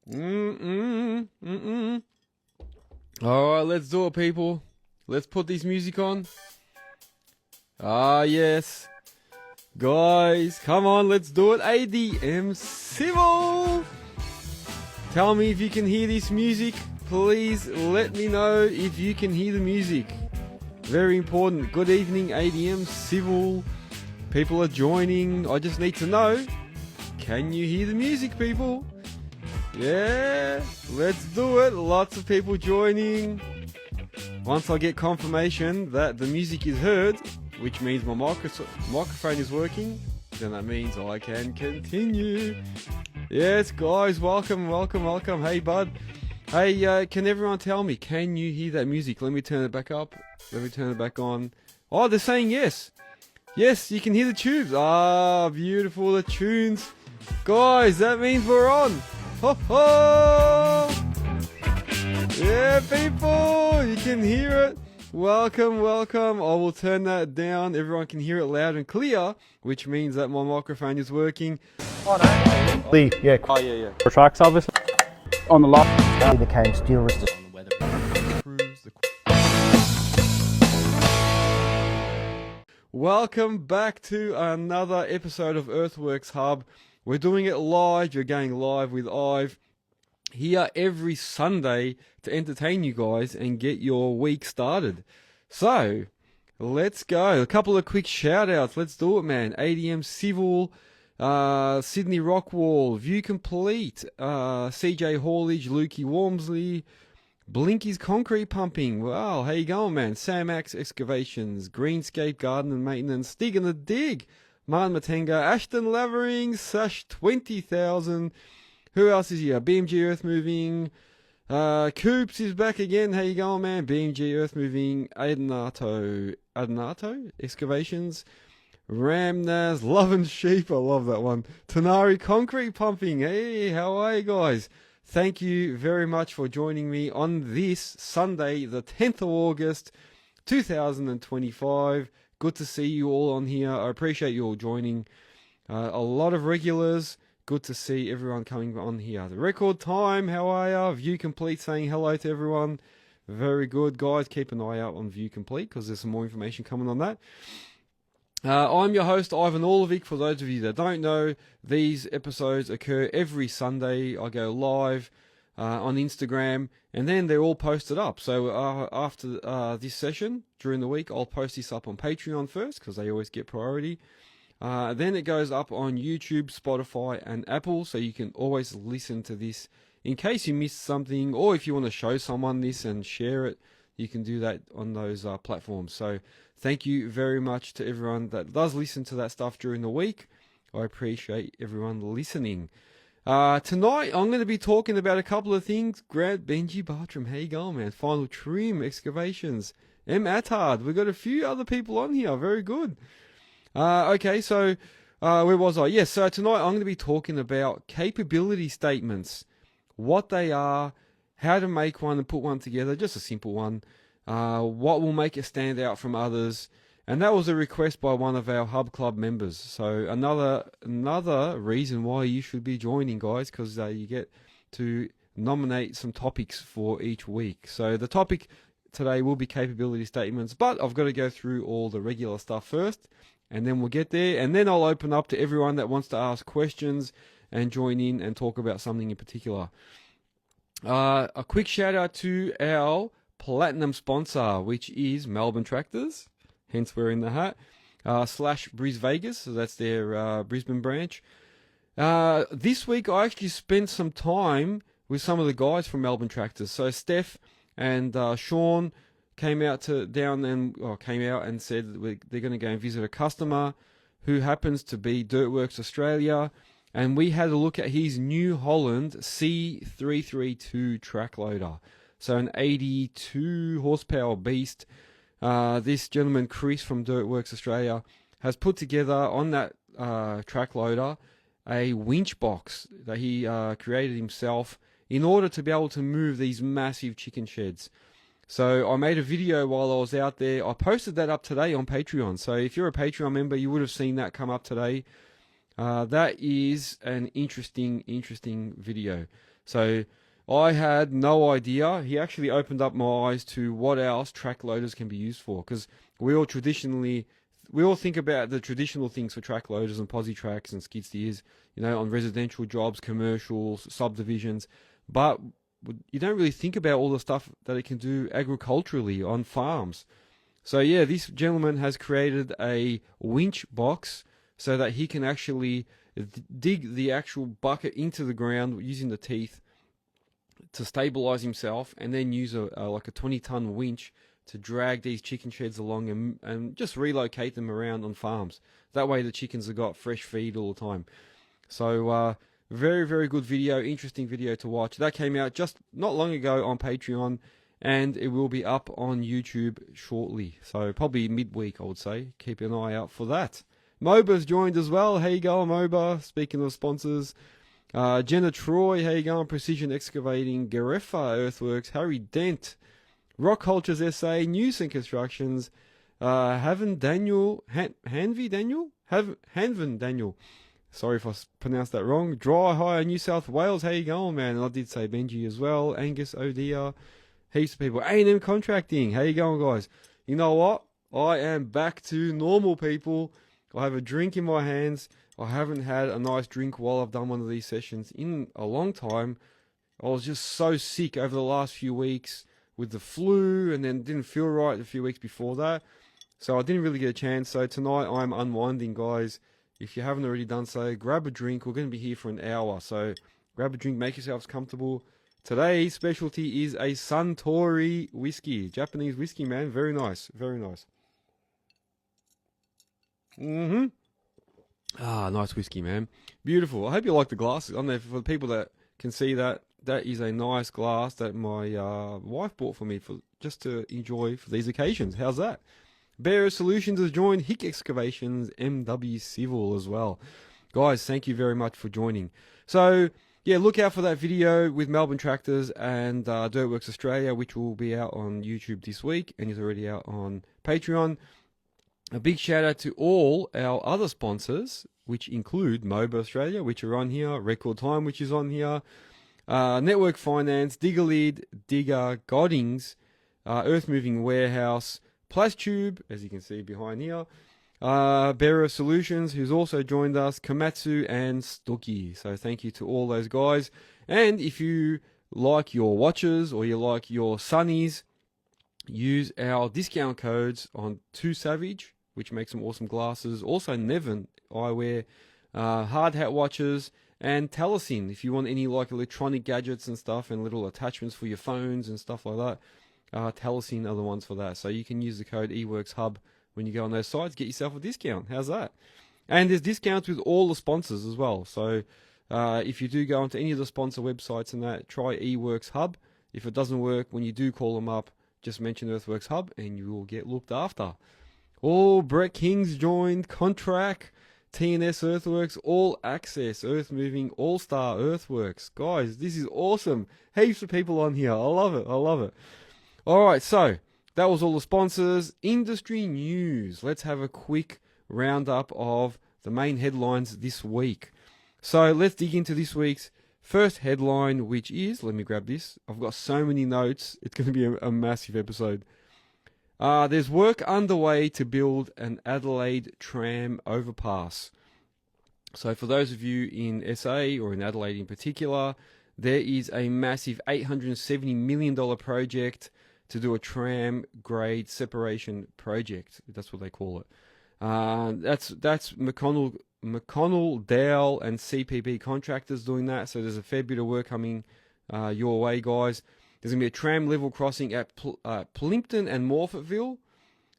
Alright, let's do it, people. Let's put this music on. Ah, yes. Guys, come on, let's do it. ADM Civil. Tell me if you can hear this music. Please let me know if you can hear the music. Very important. Good evening, ADM Civil. People are joining. I just need to know. Can you hear the music, people? Yeah, let's do it. Lots of people joining. Once I get confirmation that the music is heard, which means my microphone is working, then that means I can continue. Yes, guys, welcome. Hey, bud. Hey, can everyone tell me, can you hear that music? Let me turn it back up. Let me turn it back on. Oh, they're saying yes. Yes, you can hear the tubes. Ah, beautiful, the tunes. Guys, that means we're on. Ho ho! Yeah, people, you can hear it. Welcome. I will turn that down. Everyone can hear it loud and clear, which means that my microphone is working. Oh, no. Yeah. Oh, yeah. For trucks, obviously. On the lot. He became steel wristed. On the weather. Welcome back to another episode of Earthworks Hub. We're doing it live. You're going live with Ive here every Sunday to entertain you guys and get your week started. So, let's go. A couple of quick shout outs. Let's do it, man. ADM Civil, Sydney Rockwall, View Complete, CJ Haulage, Lukey Walmsley, Blinky's Concrete Pumping. Wow, how you going, man? Sam Axe Excavations, Greenscape Garden and Maintenance, Digga the Dig, Martin Matenga, Ashton Lavering, Sash 20,000. Who else is here? BMG Earth Moving. Coops is back again. How you going, man? BMG Earth Moving. Adenato Excavations. Ramnaz, Love and Sheep. I love that one. Tanari Concrete Pumping. Hey, how are you guys? Thank you very much for joining me on this Sunday, the 10th of August, 2025. Good to see you all on here. I appreciate you all joining. A lot of regulars. Good to see everyone coming on here. The record time, how are ya? View Complete saying hello to everyone. Very good, guys. Keep an eye out on View Complete because there's some more information coming on that. I'm your host, Ivan Orlovic. For those of you that don't know, these episodes occur every Sunday. I go live on Instagram, and then they're all posted up. So after this session, during the week, I'll post this up on Patreon first, because they always get priority. Then it goes up on YouTube, Spotify, and Apple, so you can always listen to this in case you missed something, or if you want to show someone this and share it, you can do that on those platforms. So thank you very much to everyone that does listen to that stuff during the week. I appreciate everyone listening. Tonight, I'm going to be talking about a couple of things. Grant, Benji, Bartram, how you going, man? Final Trim, Excavations, M. Attard. We've got a few other people on here. Very good. Okay, so where was I? Yes, so tonight I'm going to be talking about capability statements, what they are, how to make one and put one together, just a simple one, what will make it stand out from others, and that was a request by one of our Hub Club members. So another reason why you should be joining, guys, because you get to nominate some topics for each week. So the topic today will be capability statements, but I've got to go through all the regular stuff first, and then we'll get there, and then I'll open up to everyone that wants to ask questions and join in and talk about something in particular. A quick shout out to our platinum sponsor, which is Melbourne Tractors, hence we're in the hat, / Brisvegas, so that's their Brisbane branch. This week I actually spent some time with some of the guys from Melbourne Tractors. So Steph and Sean came out and said that they're going to go and visit a customer who happens to be Earthworks Australia, and we had a look at his New Holland C332 track loader. So an 82 horsepower beast. This gentleman, Chris from Earthworks Australia, has put together on that track loader a winch box that he created himself in order to be able to move these massive chicken sheds. So I made a video while I was out there. I posted that up today on Patreon. So if you're a Patreon member, you would have seen that come up today. That is an interesting video. So I had no idea. He actually opened up my eyes to what else track loaders can be used for, because we all think about the traditional things for track loaders and posi tracks and skid steers, on residential jobs, commercials, subdivisions, but you don't really think about all the stuff that it can do agriculturally on farms. So yeah, this gentleman has created a winch box so that he can actually dig the actual bucket into the ground using the teeth to stabilize himself, and then use a 20-ton winch to drag these chicken sheds along and just relocate them around on farms. That way the chickens have got fresh feed all the time. So very, very good video, interesting video to watch. That came out just not long ago on Patreon, and it will be up on YouTube shortly. So probably midweek, I would say. Keep an eye out for that. Moba's joined as well. How you going, Moba? Speaking of sponsors. Jenna Troy, how you going? Precision Excavating, Garefa Earthworks, Harry Dent, Rock Cultures SA, News and Constructions, Hanven Daniel, sorry if I pronounced that wrong, Dry Hire New South Wales, how you going, man? And I did say Benji as well, Angus Odia, heaps of people, A&M Contracting, how you going, guys? You know what? I am back to normal, people. I have a drink in my hands. I haven't had a nice drink while I've done one of these sessions in a long time. I was just so sick over the last few weeks with the flu, and then didn't feel right a few weeks before that. So I didn't really get a chance. So tonight I'm unwinding, guys. If you haven't already done so, grab a drink. We're going to be here for an hour. So grab a drink, make yourselves comfortable. Today's specialty is a Suntory whiskey. Japanese whiskey, man. Very nice. Very nice. Ah, nice whiskey, man. Beautiful. I hope you like the glasses. I don't know, for the people that can see that, that is a nice glass that my wife bought for me just to enjoy for these occasions. How's that? Bearer Solutions has joined, Hick Excavations, MW Civil as well. Guys, thank you very much for joining. So, yeah, look out for that video with Melbourne Tractors and Earthworks Australia, which will be out on YouTube this week and is already out on Patreon. A big shout out to all our other sponsors, which include Moasure Australia, which are on here, Record Time, which is on here, Network Finance, Digga, Godings, Earth Moving Warehouse, Plastube, as you can see behind here, Bearer Solutions, who's also joined us, Komatsu and Stucchi. So thank you to all those guys. And if you like your watches or you like your sunnies, use our discount codes on 2Savage, which makes some awesome glasses. Also Nevin eyewear, hard hat watches, and Telesin. If you want any like electronic gadgets and stuff and little attachments for your phones and stuff like that, Telesin are the ones for that. So you can use the code eWorksHub when you go on those sites. Get yourself a discount. How's that? And there's discounts with all the sponsors as well. So if you do go onto any of the sponsor websites and that, try eWorksHub. If it doesn't work, when you do call them up, just mention Earthworks Hub and you will get looked after. Oh, Brett King's joined, Contract, TNS Earthworks, All Access, Earth Moving, All Star Earthworks. Guys, this is awesome. Heaps of people on here. I love it. I love it. All right, so that was all the sponsors. Industry news. Let's have a quick roundup of the main headlines this week. So let's dig into this week's first headline, which is, let me grab this. I've got so many notes. It's going to be a massive episode. There's work underway to build an Adelaide tram overpass. So for those of you in SA or in Adelaide in particular, there is a massive $870 million project to do a tram grade separation project. That's what they call it. That's McConnell, Dowell and CPB contractors doing that. So there's a fair bit of work coming your way, guys. There's going to be a tram level crossing at Plympton and Morphettville.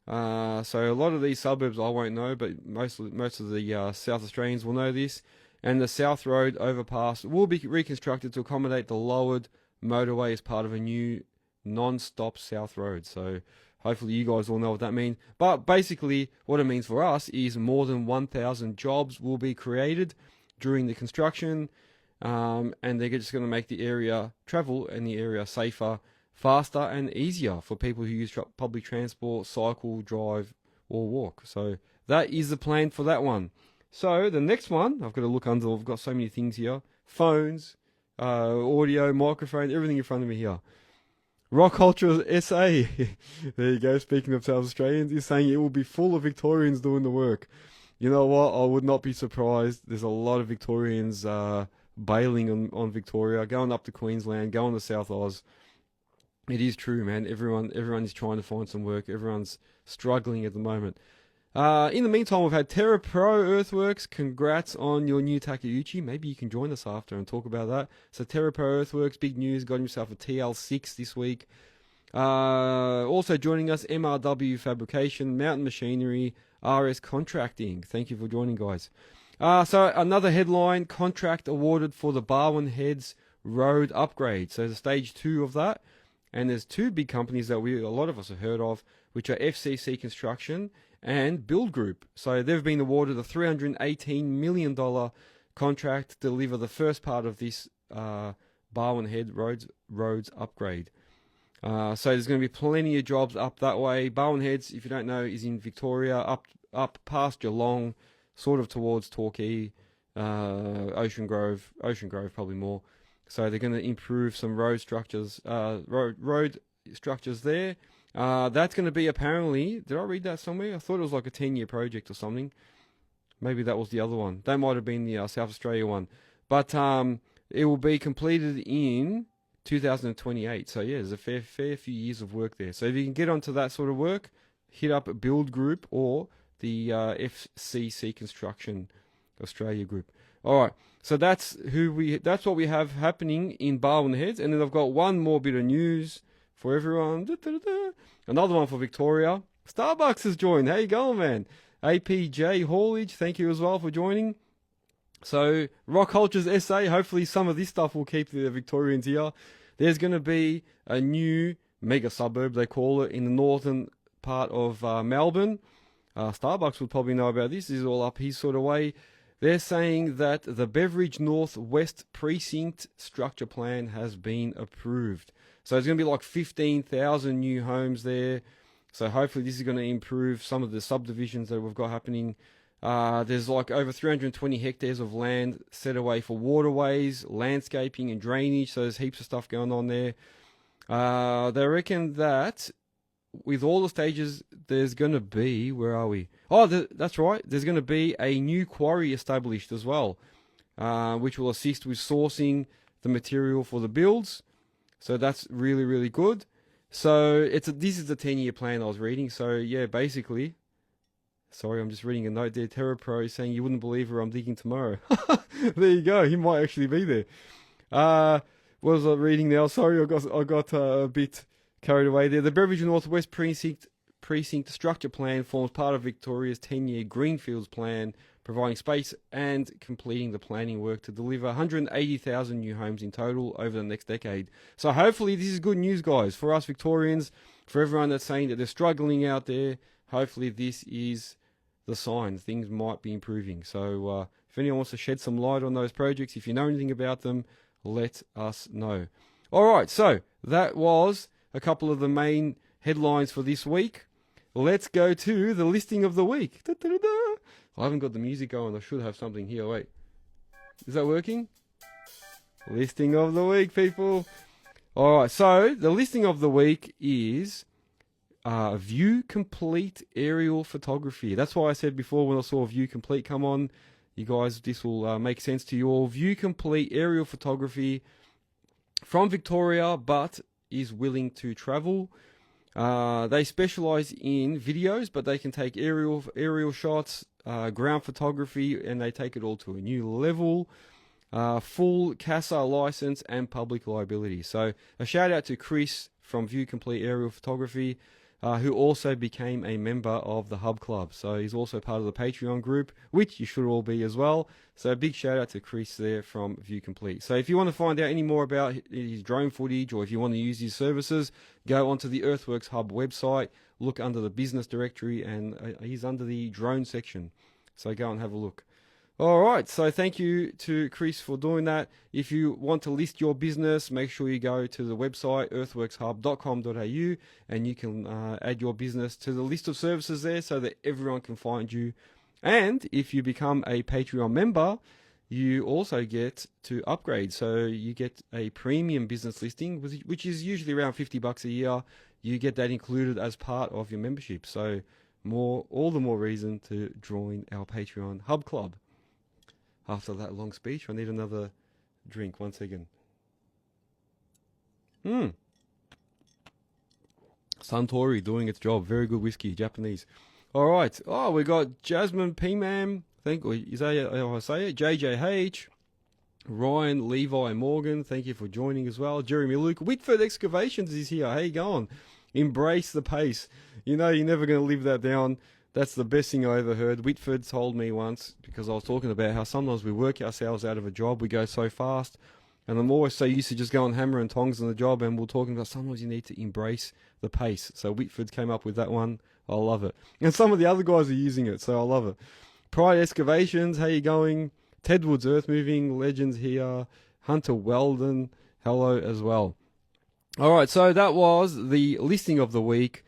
So a lot of these suburbs I won't know, but most of the South Australians will know this. And the South Road overpass will be reconstructed to accommodate the lowered motorway as part of a new non-stop South Road. So hopefully you guys all know what that means. But basically what it means for us is more than 1,000 jobs will be created during the construction. And they're just going to make the area travel and the area safer, faster and easier for people who use public transport, cycle, drive or walk. So that is the plan for that one. So the next one, I've got to look under, I've got so many things here. Phones, audio, microphone, everything in front of me here. Rock Culture SA, there you go, speaking of South Australians, is saying it will be full of Victorians doing the work. You know what, I would not be surprised. There's a lot of Victorians bailing on Victoria, going up to Queensland, going to South Oz. It is true, man. Everyone is trying to find some work. Everyone's struggling at the moment. In the meantime, we've had Terra Pro Earthworks. Congrats on your new Takeuchi. Maybe you can join us after and talk about that. So Terra Pro Earthworks, big news. Got himself a TL6 this week. Also joining us, MRW Fabrication, Mountain Machinery, RS Contracting. Thank you for joining, guys. So another headline, contract awarded for the Barwon Heads Road upgrade. So the stage 2 of that. And there's two big companies that a lot of us have heard of, which are FCC Construction and Build Group. So they've been awarded a $318 million contract to deliver the first part of this Barwon Head roads upgrade. So there's going to be plenty of jobs up that way. Barwon Heads, if you don't know, is in Victoria, up past Geelong, sort of towards Torquay, Ocean Grove probably more. So they're going to improve some road structures there. That's going to be apparently, did I read that somewhere? I thought it was like a 10-year project or something. Maybe that was the other one. That might have been the South Australia one. But it will be completed in 2028. So yeah, there's a fair few years of work there. So if you can get onto that sort of work, hit up Build Group or the FCC Construction Australia group. All right. So that's what we have happening in Barwon Heads. And then I've got one more bit of news for everyone. Another one for Victoria. Starbucks has joined. How you going, man? APJ Haulage, thank you as well for joining. So Rock Cultures SA, hopefully some of this stuff will keep the Victorians here. There's going to be a new mega suburb, they call it, in the northern part of Melbourne. Starbucks would probably know about this. This is all up his sort of way. They're saying that the Beveridge North West Precinct structure plan has been approved. So there's going to be like 15,000 new homes there. So hopefully this is going to improve some of the subdivisions that we've got happening. There's like over 320 hectares of land set away for waterways, landscaping and drainage. So there's heaps of stuff going on there. They reckon that with all the stages, there's going to be, where are we? Oh, that's right. There's going to be a new quarry established as well, which will assist with sourcing the material for the builds. So that's really, really good. So this is the 10-year plan I was reading. So yeah, basically, sorry, I'm just reading a note there. Terra Pro is saying you wouldn't believe where I'm digging tomorrow. There you go. He might actually be there. What was I reading now? Sorry, I got a bit carried away there. The Beveridge Northwest Precinct structure plan forms part of Victoria's 10-year Greenfields plan, providing space and completing the planning work to deliver 180,000 new homes in total over the next decade. So hopefully this is good news, guys, for us Victorians, for everyone that's saying that they're struggling out there. Hopefully this is the sign. Things might be improving. So if anyone wants to shed some light on those projects, if you know anything about them, let us know. All right, so that was a couple of the main headlines for this week. Let's go to the listing of the week. I haven't got the music going. I should have something here. Wait. Is that working? Listing of the week, people. All right. So the listing of the week is View Complete aerial photography. That's why I said before when I saw View Complete come on, you guys, this will make sense to you all. View Complete aerial photography from Victoria, but is willing to travel. They specialize in videos, but they can take aerial shots, ground photography, and they take it all to a new level. Full CASA license and public liability. So a shout out to Chris from View Complete Aerial Photography, who also became a member of the Hub Club. So he's also part of the Patreon group, which you should all be as well. So a big shout out to Chris there from View Complete. So if you want to find out any more about his drone footage, or if you want to use his services, go onto the Earthworks Hub website, look under the business directory, and he's under the drone section. So go and have a look. All right, so thank you to Chris for doing that. If you want to list your business, make sure you go to the website earthworkshub.com.au, and you can add your business to the list of services there so that everyone can find you. And if you become a Patreon member, you also get to upgrade. So you get a premium business listing, which is usually around $50 a year. You get that included as part of your membership. So all the more reason to join our Patreon Hub Club. After that long speech, I need another drink. 1 second. Suntory doing its job. Very good whiskey, Japanese. All right. Oh, we got Jasmine P-Man. Is that how I say it? JJH. Ryan, Levi, Morgan. Thank you for joining as well. Jeremy Luke. Whitford Excavations is here. How you going? Embrace the pace. You know you're never going to live that down. That's the best thing I ever heard. Whitford told me once, because I was talking about how sometimes we work ourselves out of a job. We go so fast. And I'm always so used to just going hammer and tongs on the job, and we're talking about sometimes you need to embrace the pace. So Whitford came up with that one. I love it. And some of the other guys are using it, so I love it. Pride Excavations, how you going? Ted Woods Earth Moving, Legends here. Hunter Weldon, hello as well. All right, so that was the listing of the week.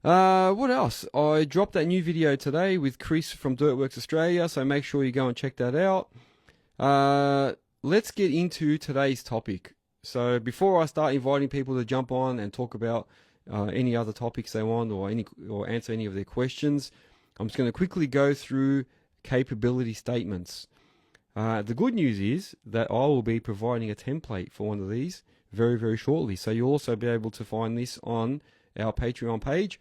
What else? I dropped that new video today with Chris from Earthworks Australia, so make sure you go and check that out. Let's get into today's topic. So before I start inviting people to jump on and talk about any other topics they want or answer any of their questions, I'm just going to quickly go through capability statements. The good news is that I will be providing a template for one of these very, very shortly. So you'll also be able to find this on our Patreon page.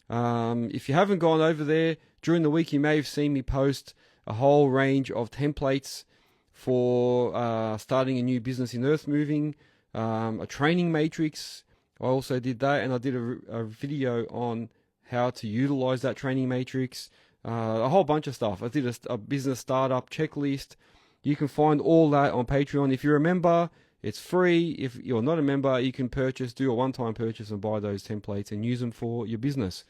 If you haven't gone over there, during the week you may have seen me post a whole range of templates for starting a new business in earth moving, a training matrix. I also did that, and I did a video on how to utilize that training matrix, a whole bunch of stuff. I did a business startup checklist. You can find all that on Patreon. If you're a member, it's free. If you're not a member, you can do a one-time purchase and buy those templates and use them for your business.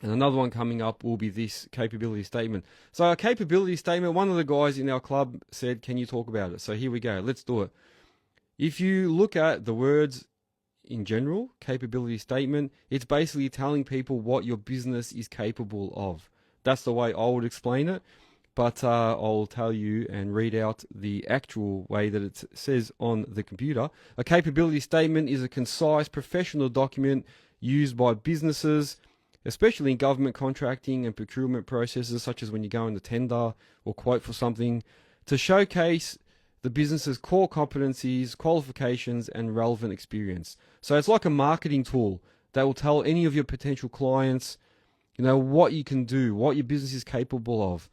And another one coming up will be this capability statement. So a capability statement, one of the guys in our club said, can you talk about it? So here we go. Let's do it. If you look at the words in general, capability statement, it's basically telling people what your business is capable of. That's the way I would explain it. But I'll tell you and read out the actual way that it says on the computer. A capability statement is a concise professional document used by businesses, especially in government contracting and procurement processes, such as when you go in the tender or quote for something, to showcase the business's core competencies, qualifications, and relevant experience. So it's like a marketing tool that will tell any of your potential clients, what you can do, what your business is capable of,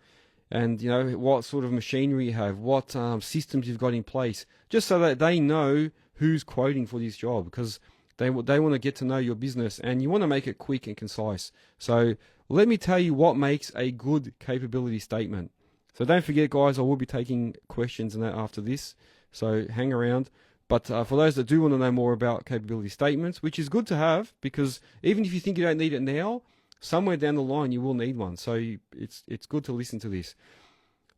and, what sort of machinery you have, what systems you've got in place, just so that they know who's quoting for this job, because they want to get to know your business, and you want to make it quick and concise. So let me tell you what makes a good capability statement. So don't forget, guys, I will be taking questions and that after this, so hang around. But for those that do want to know more about capability statements, which is good to have, because even if you think you don't need it now, somewhere down the line you will need one. So it's good to listen to this.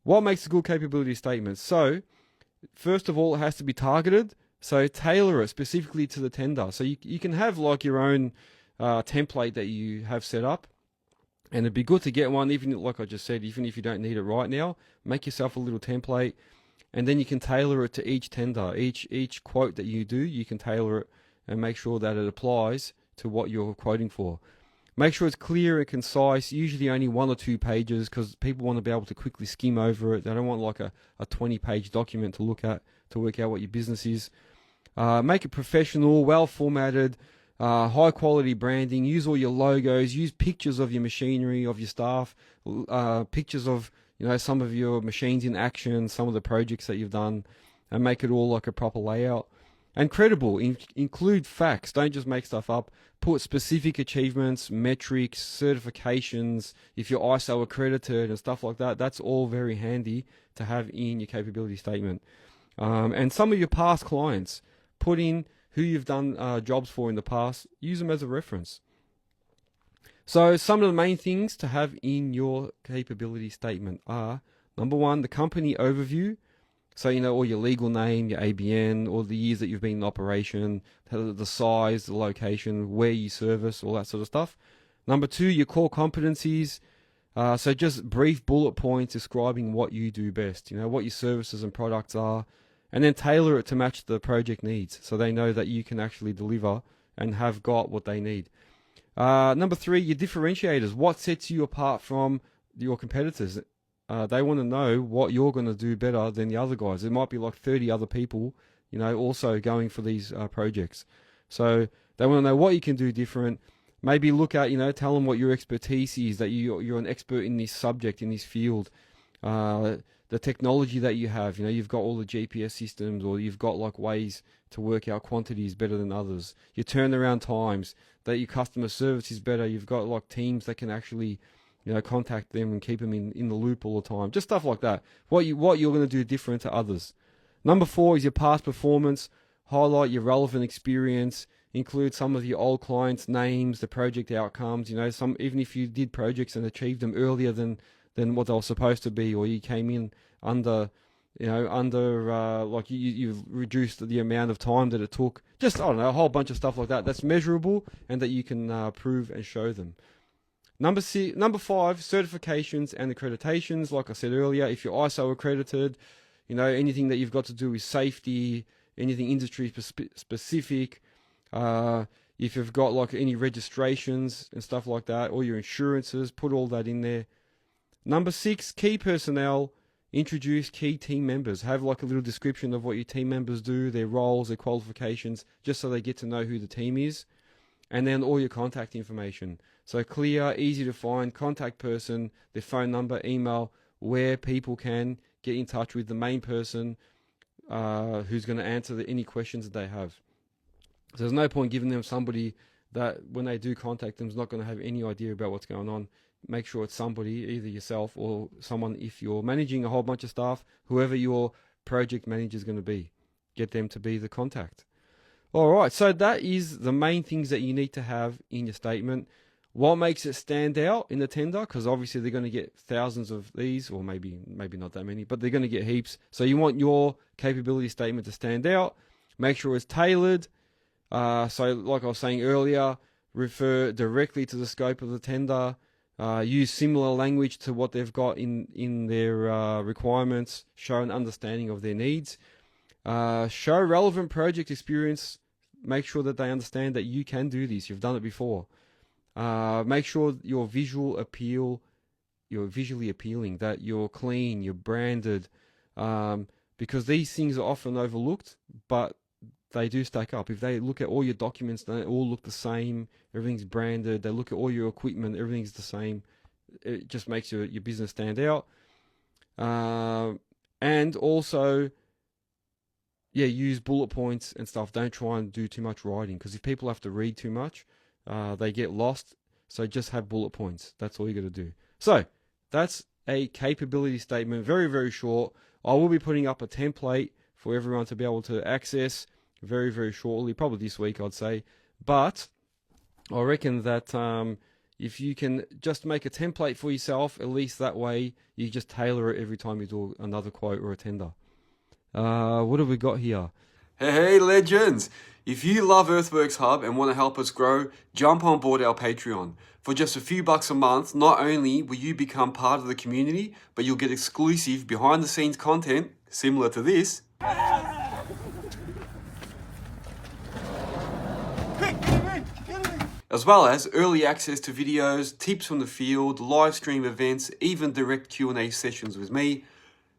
What makes a good capability statement? So first of all, it has to be targeted. So tailor it specifically to the tender. So you can have like your own template that you have set up, and it'd be good to get one, even like I just said, even if you don't need it right now, make yourself a little template, and then you can tailor it to each tender. Each quote that you do, you can tailor it and make sure that it applies to what you're quoting for. Make sure it's clear and concise, usually only 1 or 2 pages, because people want to be able to quickly skim over it. They don't want like a 20-page document to look at to work out what your business is. Make it professional, well-formatted, high-quality branding. Use all your logos. Use pictures of your machinery, of your staff, pictures of some of your machines in action, some of the projects that you've done, and make it all like a proper layout. And credible. Include facts. Don't just make stuff up. Put specific achievements, metrics, certifications, if you're ISO accredited and stuff like that. That's all very handy to have in your capability statement. And some of your past clients, put in who you've done jobs for in the past. Use them as a reference. So some of the main things to have in your capability statement are, number 1, the company overview. So, all your legal name, your ABN, all the years that you've been in operation, the size, the location, where you service, all that sort of stuff. Number 2, your core competencies, So just brief bullet points describing what you do best, what your services and products are, and then tailor it to match the project needs so they know that you can actually deliver and have got what they need. Number 3, your differentiators. What sets you apart from your competitors? They want to know what you're going to do better than the other guys. There might be like 30 other people, also going for these projects. So they want to know what you can do different. Maybe look at, tell them what your expertise is, that you're an expert in this subject, in this field. The technology that you have, you've got all the GPS systems, or you've got like ways to work out quantities better than others. Your turnaround times, that your customer service is better. You've got like teams that can actually, contact them and keep them in the loop all the time. Just stuff like that. What you're going to do different to others. Number 4 is your past performance. Highlight your relevant experience. Include some of your old clients' names, the project outcomes. Even if you did projects and achieved them earlier than what they were supposed to be, or you came in under, like you've reduced the amount of time that it took. Just, I don't know, a whole bunch of stuff like that. That's measurable and that you can prove and show them. Number 5, certifications and accreditations. Like I said earlier, if you're ISO accredited, anything that you've got to do with safety, anything industry specific, if you've got like any registrations and stuff like that, or your insurances, put all that in there. Number 6, key personnel. Introduce key team members. Have like a little description of what your team members do, their roles, their qualifications, just so they get to know who the team is. And then all your contact information. So clear, easy to find contact person, their phone number, email, where people can get in touch with the main person who's going to answer any questions that they have. So there's no point giving them somebody that when they do contact them is not going to have any idea about what's going on. Make sure it's somebody, either yourself or someone, if you're managing a whole bunch of staff, whoever your project manager is going to be. Get them to be the contact. All right, so that is the main things that you need to have in your statement. What makes it stand out in the tender? Because obviously they're going to get thousands of these, or maybe not that many, but they're going to get heaps. So you want your capability statement to stand out. Make sure it's tailored. So like I was saying earlier, refer directly to the scope of the tender. Use similar language to what they've got in their requirements. Show an understanding of their needs. Show relevant project experience. Make sure that they understand that you can do this. You've done it before. Make sure you're visually appealing, that you're clean, you're branded, because these things are often overlooked, but they do stack up. If they look at all your documents, they all look the same, everything's branded, they look at all your equipment, everything's the same, it just makes your business stand out. And also, use bullet points and stuff. Don't try and do too much writing, because if people have to read too much, they get lost. So just have bullet points. That's all you got to do. So that's a capability statement. Very, very short. I will be putting up a template for everyone to be able to access very, very shortly. Probably this week, I'd say. But I reckon that if you can just make a template for yourself, at least that way you just tailor it every time you do another quote or a tender. What have we got here? Hey legends! If you love Earthworks Hub and want to help us grow, jump on board our Patreon. For just a few bucks a month, not only will you become part of the community, but you'll get exclusive behind the scenes content similar to this. As well as early access to videos, tips from the field, live stream events, even direct Q&A sessions with me.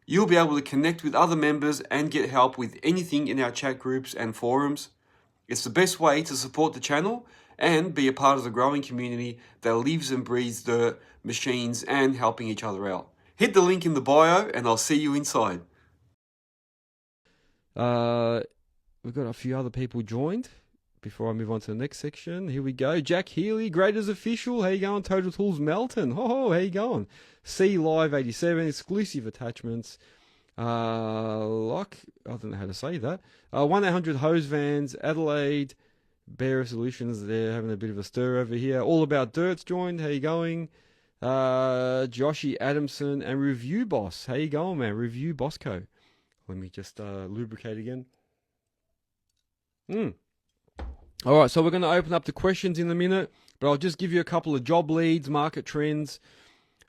You'll be able to connect with other members and get help with anything in our chat groups and forums. It's the best way to support the channel and be a part of the growing community that lives and breathes dirt, machines, and helping each other out. Hit the link in the bio and I'll see you inside. We've got a few other people joined. Before I move on to the next section, here we go. Jack Healy, Graders Official. How you going? Total Tools Melton. How you going? C Live 87, exclusive attachments. I don't know how to say that. 1-800 Hose Vans, Adelaide, Bearer Solutions. They're having a bit of a stir over here. All About Dirt's joined. How you going? Joshy Adamson and Review Boss. How you going, man? Review Bosco. Let me just lubricate again. All right, so we're going to open up the questions in a minute, but I'll just give you a couple of job leads, market trends.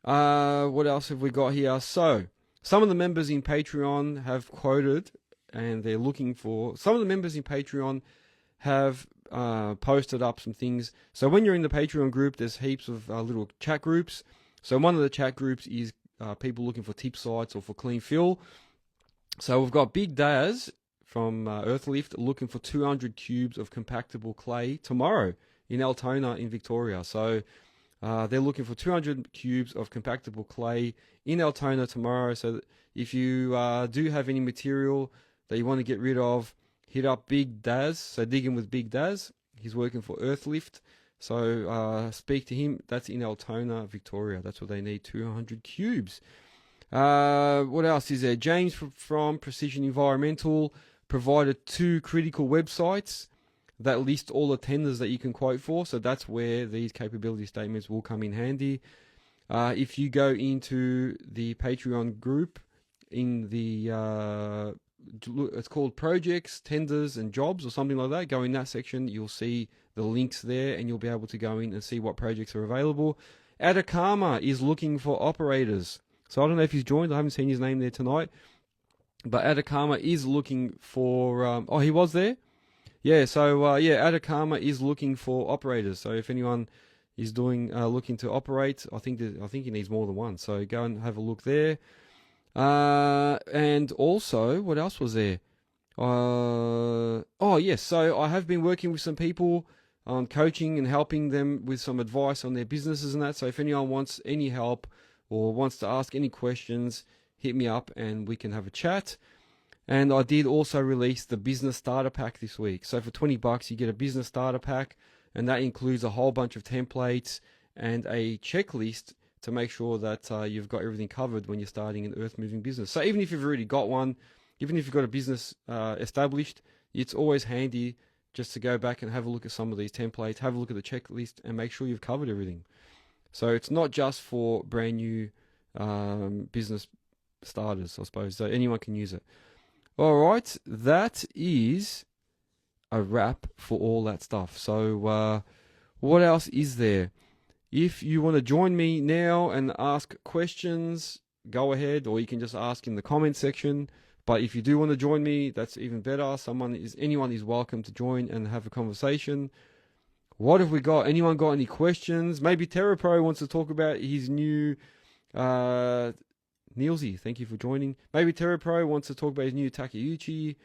What else have we got here? So, some of the members in Patreon have quoted, and they're looking for. Some of the members in Patreon have posted up some things. So when you're in the Patreon group, there's heaps of little chat groups. So one of the chat groups is people looking for tip sites or for clean fill. So we've got Big Daz from Earthlift looking for 200 cubes of compactable clay tomorrow in Altona in Victoria. So they're looking for 200 cubes of compactable clay in Altona tomorrow. So if you do have any material that you want to get rid of, hit up Big Daz. So digging with Big Daz. He's working for Earthlift. So speak to him. That's in Altona, Victoria. That's what they need, 200 cubes. What else is there? James from Precision Environmental provided 2 critical websites that list all the tenders that you can quote for. So that's where these capability statements will come in handy. If you go into the Patreon group in the it's called Projects, Tenders and Jobs or something like that, go in that section, you'll see the links there and you'll be able to go in and see what projects are available. Atacama is looking for operators. So I don't know if he's joined. I haven't seen his name there tonight. But Atacama is looking for... oh, he was there? Yeah, so Atacama is looking for operators. So if anyone is looking to operate, I think he needs more than one. So go and have a look there. And also, what else was there? Oh, yes. So I have been working with some people on coaching and helping them with some advice on their businesses and that. So if anyone wants any help or wants to ask any questions, hit me up and we can have a chat. And I did also release the business starter pack this week. So for $20, you get a business starter pack, and that includes a whole bunch of templates and a checklist to make sure that you've got everything covered when you're starting an earth moving business. So even if you've already got one, even if you've got a business established, it's always handy just to go back and have a look at some of these templates, have a look at the checklist, and make sure you've covered everything. So it's not just for brand new business starters, I suppose. So anyone can use it. All right, that is a wrap for all that stuff. So what else is there? If you want to join me now and ask questions, go ahead, or you can just ask in the comment section. But if you do want to join me, that's even better. Anyone is welcome to join and have a conversation. What have we got? Anyone got any questions? Maybe TerraPro wants to talk about his new Nielsie, thank you for joining. Maybe TerraPro wants to talk about his new Takeuchi.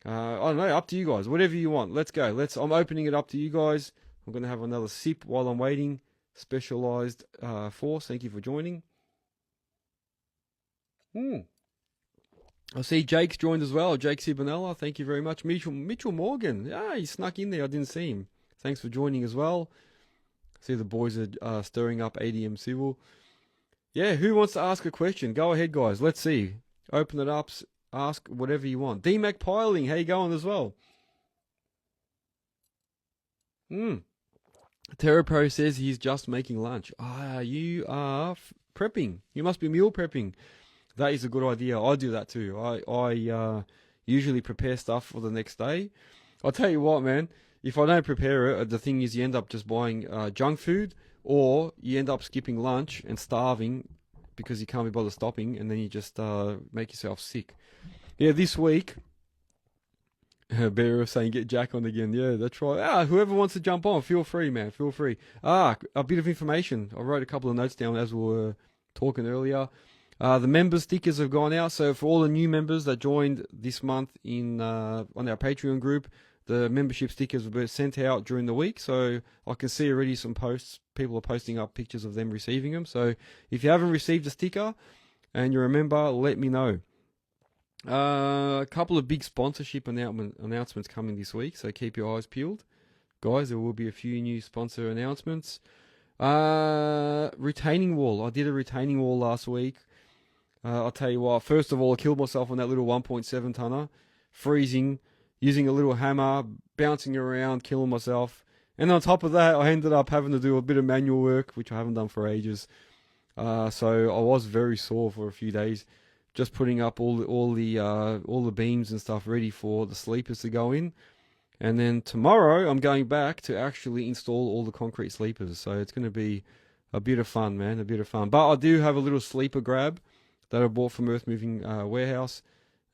I don't know, up to you guys. Whatever you want. Let's go. I'm opening it up to you guys. I'm going to have another sip while I'm waiting. Specialized Force, thank you for joining. I see Jake's joined as well. Jake Sibonella, thank you very much. Mitchell Morgan, he snuck in there. I didn't see him. Thanks for joining as well. See the boys are stirring up ADM Civil. Yeah, who wants to ask a question? Go ahead, guys. Let's see. Open it up. Ask whatever you want. DMAC Piling, how you going as well? TerraPro says he's just making lunch. You are prepping. You must be meal prepping. That is a good idea. I do that too. I usually prepare stuff for the next day. I'll tell you what, man. If I don't prepare it, the thing is you end up just buying junk food, or you end up skipping lunch and starving because you can't be bothered stopping, and then you just make yourself sick. Yeah, this week, Bear saying get Jack on again. Yeah, that's right. Whoever wants to jump on, feel free, man. Feel free. A bit of information. I wrote a couple of notes down as we were talking earlier. The member stickers have gone out. So for all the new members that joined this month on our Patreon group, the membership stickers were sent out during the week. So I can see already some posts. People are posting up pictures of them receiving them. So if you haven't received a sticker and you're a member, let me know. A couple of big sponsorship announcements coming this week. So keep your eyes peeled. Guys, there will be a few new sponsor announcements. Retaining wall. I did a retaining wall last week. I'll tell you what. First of all, I killed myself on that little 1.7 tonner. Freezing. Using a little hammer, bouncing around, killing myself. And on top of that, I ended up having to do a bit of manual work, which I haven't done for ages. So I was very sore for a few days, just putting up all the beams and stuff ready for the sleepers to go in. And then tomorrow, I'm going back to actually install all the concrete sleepers. So it's going to be a bit of fun, man, a bit of fun. But I do have a little sleeper grab that I bought from Earth Moving Warehouse,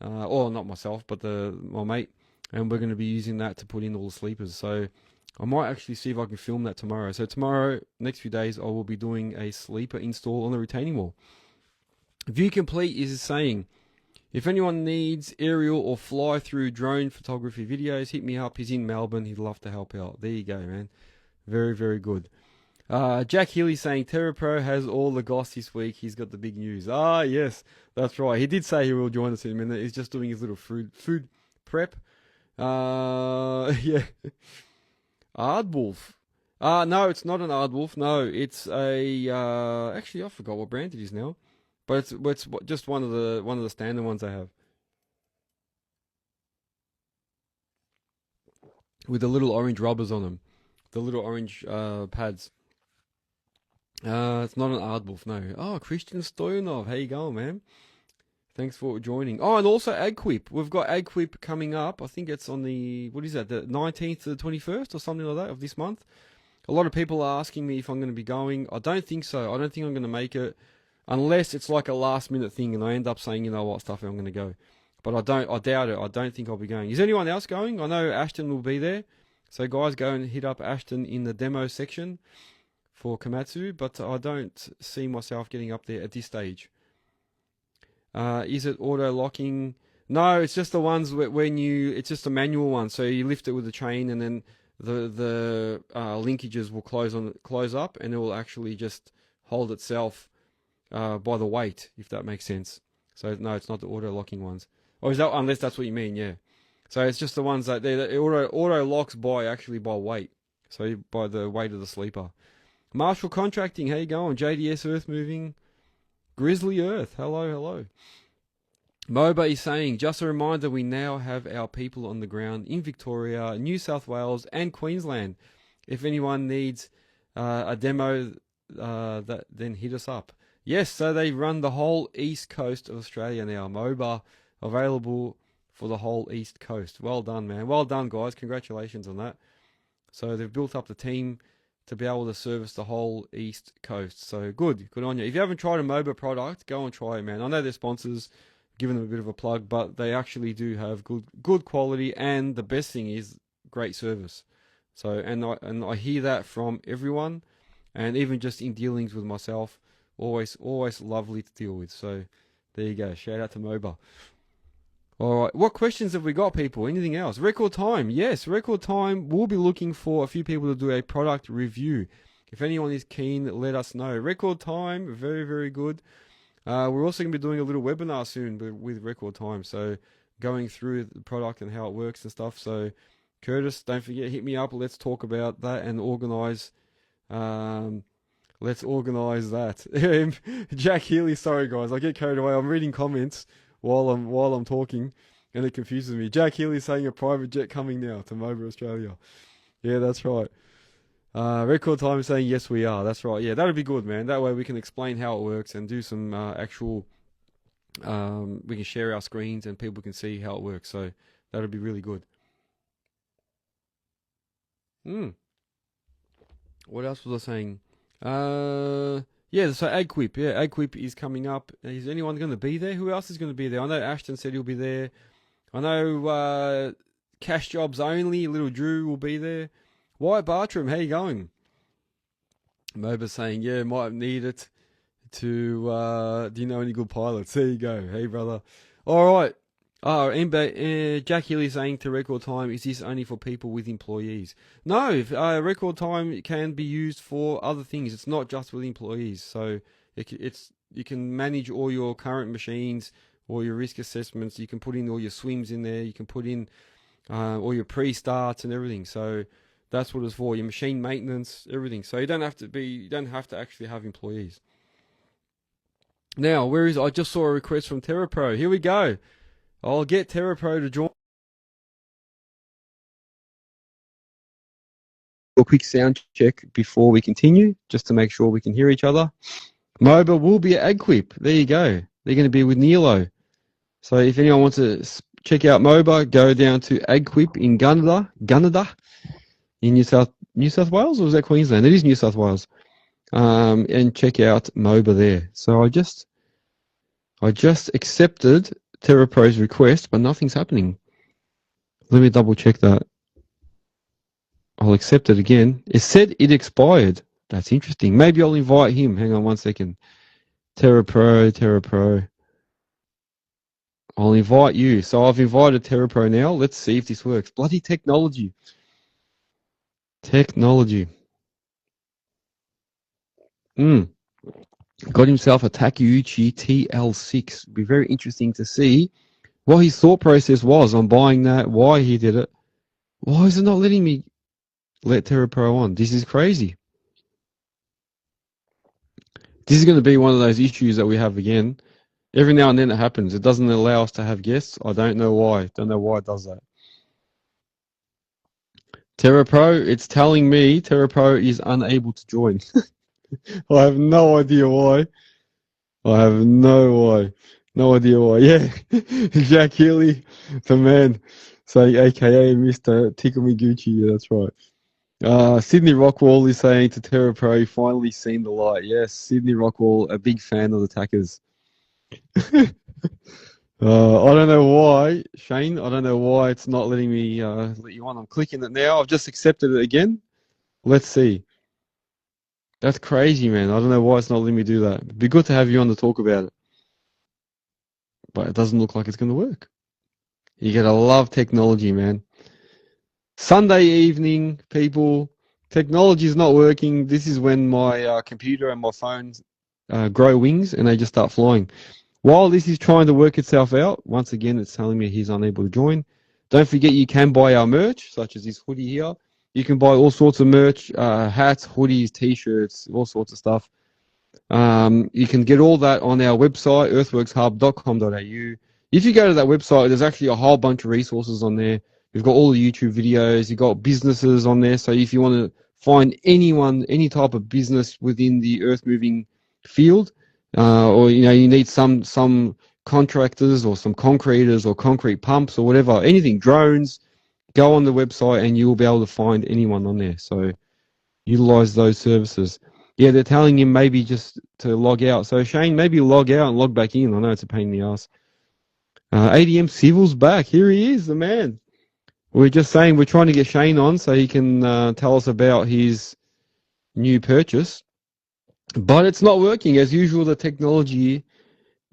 or not myself, but my mate, and we're going to be using that to put in all the sleepers. So I might actually see if I can film that tomorrow. So tomorrow, next few days, I will be doing a sleeper install on the retaining wall. View Complete is saying, if anyone needs aerial or fly-through drone photography videos, hit me up. He's in Melbourne. He'd love to help out. There you go, man. Very, very good. Jack Healy saying, TerraPro has all the goss this week. He's got the big news. Ah, yes, that's right. He did say he will join us in a minute. He's just doing his little food prep. Yeah. Aardwolf. No, it's not an Aardwolf. No, it's a, actually, I forgot what brand it is now. But it's just one of the standard ones I have. With the little orange rubbers on them. The little orange pads. It's not an Aardwolf, no. Oh, Christian Stoyanov. How you going, man? Thanks for joining. Oh, and also AgQuip. We've got AgQuip coming up. I think it's on the, what is that, the 19th to the 21st or something like that of this month. A lot of people are asking me if I'm going to be going. I don't think so. I don't think I'm going to make it. Unless it's like a last minute thing and I end up saying, you know what, stuff, I'm going to go. But I doubt it. I don't think I'll be going. Is anyone else going? I know Ashton will be there. So guys, go and hit up Ashton in the demo section for Komatsu. But I don't see myself getting up there at this stage. Is it auto locking? No, it's just the ones when it's just a manual one. So you lift it with the chain and then the linkages will close up and it will actually just hold itself by the weight, if that makes sense. So no, it's not the auto locking ones. Or is that, unless that's what you mean, yeah. So it's just the ones that auto locks by weight. So by the weight of the sleeper. Marshall Contracting, how you going? JDS Earth Moving. Grizzly Earth, hello. Moba is saying, just a reminder, we now have our people on the ground in Victoria, New South Wales and Queensland. If anyone needs a demo, then hit us up. Yes, so they run the whole east coast of Australia now. MOBA available for the whole east coast. Well done, man. Well done, guys. Congratulations on that. So they've built up the team to be able to service the whole east coast. So good on you. If you haven't tried a MOBA product, go and try it, man. I know they're sponsors, giving them a bit of a plug, but they actually do have good quality, and the best thing is great service. So and I hear that from everyone, and even just in dealings with myself. Always lovely to deal with. So there you go. Shout out to MOBA. All right. What questions have we got, people? Anything else? Record time. Yes, record time. We'll be looking for a few people to do a product review. If anyone is keen, let us know. Record time. Very, very good. We're also going to be doing a little webinar soon with record time. So going through the product and how it works and stuff. So Curtis, don't forget, hit me up. Let's talk about that and organize. Let's organise that. Jack Healy, sorry guys, I get carried away. I'm reading comments while I'm talking, and it confuses me. Jack Healy saying a private jet coming now to Moasure, Australia. Yeah, that's right. Record Time saying yes, we are. That's right. Yeah, that'll be good, man. That way we can explain how it works and do some actual. We can share our screens and people can see how it works. So that'll be really good. What else was I saying? Yeah, so AgQuip. Yeah, AgQuip is coming up. Is anyone going to be there? Who else is going to be there? I know Ashton said he'll be there. I know Cash Jobs Only, Little Drew will be there. Wyatt Bartram, how you going? Moba saying, yeah, might need it to, do you know any good pilots? There you go. Hey, brother. All right. Jack Healy saying to record time, is this only for people with employees? No, record time can be used for other things. It's not just with employees. So you can manage all your current machines, all your risk assessments. You can put in all your swims in there. You can put in all your pre-starts and everything. So that's what it's for. Your machine maintenance, everything. So you don't have to actually have employees. Now, I just saw a request from TerraPro. Here we go. I'll get TerraPro to join. A quick sound check before we continue, just to make sure we can hear each other. MOBA will be at AgQuip. There you go. They're going to be with Nilo. So if anyone wants to check out MOBA, go down to AgQuip in Gunnedah, in New South Wales, or is that Queensland? It is New South Wales. and check out MOBA there. So I just accepted TerraPro's request, but nothing's happening. Let me double check that. I'll accept it again. It said it expired. That's interesting. Maybe I'll invite him. Hang on 1 second. TerraPro. I'll invite you. So I've invited TerraPro now. Let's see if this works. Bloody technology. Got himself a Takeuchi TL6. It'll be very interesting to see what his thought process was on buying that, why he did it. Why is it not letting me let TerraPro on? This is crazy. This is going to be one of those issues that we have again. Every now and then it happens. It doesn't allow us to have guests. I don't know why. Don't know why it does that. TerraPro, it's telling me TerraPro is unable to join. I have no idea why. No idea why. Yeah, Jack Healy, the man, saying AKA Mr. Tickle-me-Gucci. Yeah, that's right. Sydney Rockwall is saying to TerraPro, finally seen the light. Yes, Sydney Rockwall, a big fan of the Tackers. I don't know why, Shane. I don't know why it's not letting me let you on. I'm clicking it now. I've just accepted it again. Let's see. That's crazy, man. I don't know why it's not letting me do that. It'd be good to have you on to talk about it. But it doesn't look like it's going to work. You gotta love technology, man. Sunday evening, people, technology is not working. This is when my computer and my phone grow wings and they just start flying. While this is trying to work itself out, once again, it's telling me he's unable to join. Don't forget you can buy our merch, such as this hoodie here. You can buy all sorts of merch, hats, hoodies, T-shirts, all sorts of stuff. You can get all that on our website, earthworkshub.com.au. If you go to that website, there's actually a whole bunch of resources on there. We've got all the YouTube videos. You've got businesses on there. So if you want to find anyone, any type of business within the earth moving field, or you need some contractors or some concreters or concrete pumps or whatever, anything, drones, go on the website and you will be able to find anyone on there. So utilize those services. Yeah, they're telling him maybe just to log out. So Shane, maybe log out and log back in. I know it's a pain in the ass. ADM Civil's back. Here he is, the man. We're just saying we're trying to get Shane on so he can tell us about his new purchase. But it's not working. As usual, the technology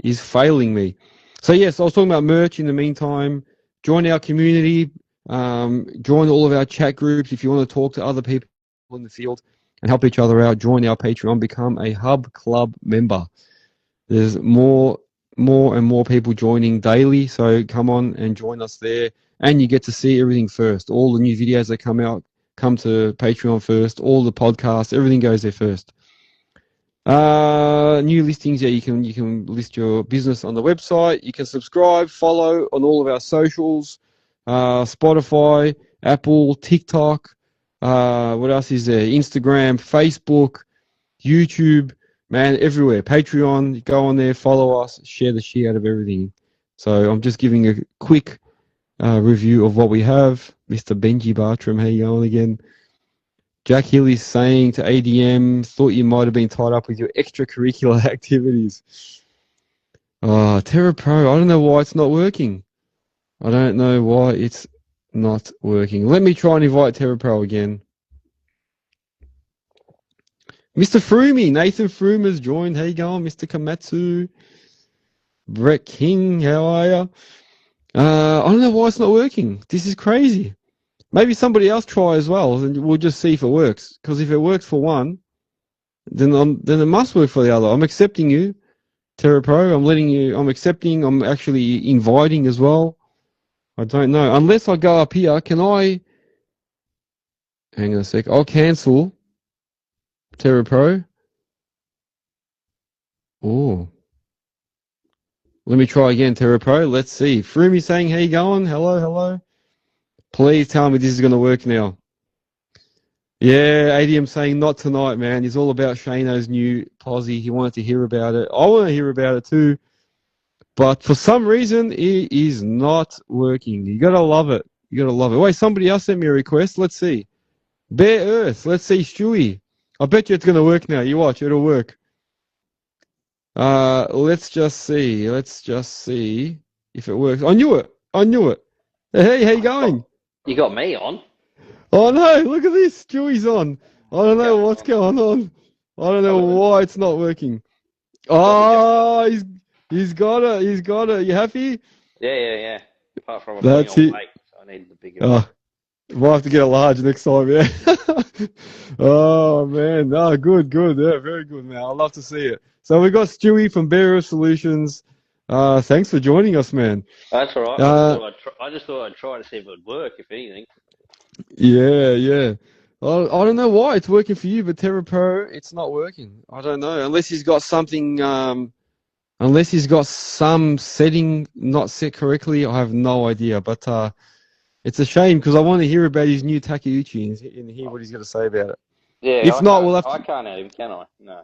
is failing me. So yes, I was talking about merch in the meantime. Join our community. Join all of our chat groups. If you want to talk to other people in the field and help each other out, join our Patreon. Become a Hub Club member. There's more and more people joining daily, so come on and join us there. And you get to see everything first. All the new videos that come out come to Patreon first. All the podcasts, everything goes there first. New listings, yeah, you can list your business on the website. You can subscribe, follow on all of our socials, Spotify, Apple, TikTok. What else is there? Instagram, Facebook, YouTube, man, everywhere. Patreon, go on there, follow us, share the shit out of everything. So I'm just giving a quick review of what we have. Mr. Benji Bartram, how you going again? Jack Hill is saying to ADM, thought you might have been tied up with your extracurricular activities. TerraPro, I don't know why it's not working. I don't know why it's not working. Let me try and invite TerraPro again. Mr. Froomy, Nathan Froome has joined. How you going, Mr. Komatsu? Brett King, how are you? I don't know why it's not working. This is crazy. Maybe somebody else try as well, and we'll just see if it works. Because if it works for one, then it must work for the other. I'm accepting you, TerraPro. I'm accepting. I'm actually inviting as well. I don't know. Unless I go up here, can I? Hang on a sec. I'll cancel TerraPro. Oh. Let me try again, TerraPro. Let's see. Froomy saying, how you going? Hello. Please tell me this is going to work now. Yeah, ADM saying not tonight, man. It's all about Shano's new posse. He wanted to hear about it. I want to hear about it too. But for some reason, it is not working. You got to love it. Wait, somebody else sent me a request. Let's see. Bare Earth. Let's see, Stewie. I bet you it's gonna work now. You watch, it'll work. Let's just see. Let's just see if it works. I knew it. I knew it. Hey, how you going? You got me on. Oh no, look at this. Stewie's on. I don't know what's Going going on. I don't know Sullivan. why it's not working. Got Oh, he's got it. He's got it. You happy? Yeah. Apart from I'm putting That's on it. weight, so I need the bigger. Oh, we'll have to get a large next time, yeah. Oh man, no, good, yeah, very good, man. I love to see it. So we got Stewie from Bearer Solutions. Thanks for joining us, man. That's all right. I just thought I'd try to see if it would work, if anything. Yeah. I don't know why it's working for you, but Terra Pro, it's not working. I don't know, unless he's got something, unless he's got some setting not set correctly. I have no idea, but it's a shame because I want to hear about his new Takeuchi and hear what he's going to say about it. Yeah, If not, we'll have to. I can't have him, can I? No.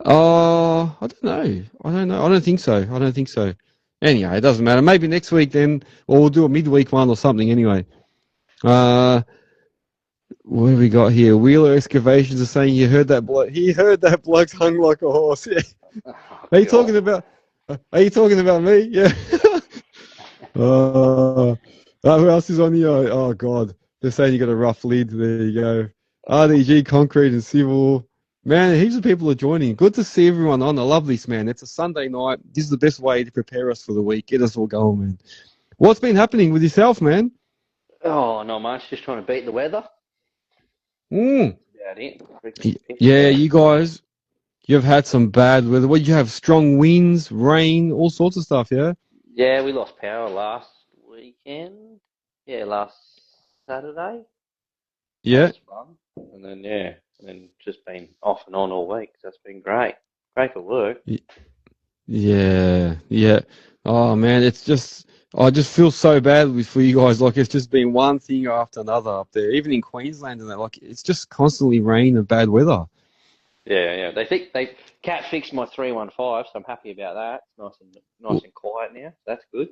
I don't know. I don't think so. Anyway, it doesn't matter. Maybe next week then, or we'll do a midweek one or something anyway. What have we got here? Wheeler Excavations are saying he heard that bloke's hung like a horse. Yeah. Oh, Are you talking about? Are you talking about me? Yeah. Who else is on here? Oh God, they're saying you got a rough lid. There you go. RDG Concrete and Civil. Man, heaps of people are joining. Good to see everyone on. I love this, man. It's a Sunday night. This is the best way to prepare us for the week. Get us all going, man. What's been happening with yourself, man? Oh, not much. Just trying to beat the weather. Mm. About it. Yeah, you guys, you've had some bad weather. What did you have? Strong winds, rain, all sorts of stuff, yeah? Yeah, we lost power last weekend. Yeah, last Saturday. Yeah. That was fun. And then just been off and on all week. So it's been great. Great for work. Yeah. Oh man, I just feel so bad for you guys. Like it's just been one thing after another up there, even in Queensland and that. Like it's just constantly rain and bad weather. Yeah. They Cat fixed my 315, so I'm happy about that. It's nice and quiet now. So that's good.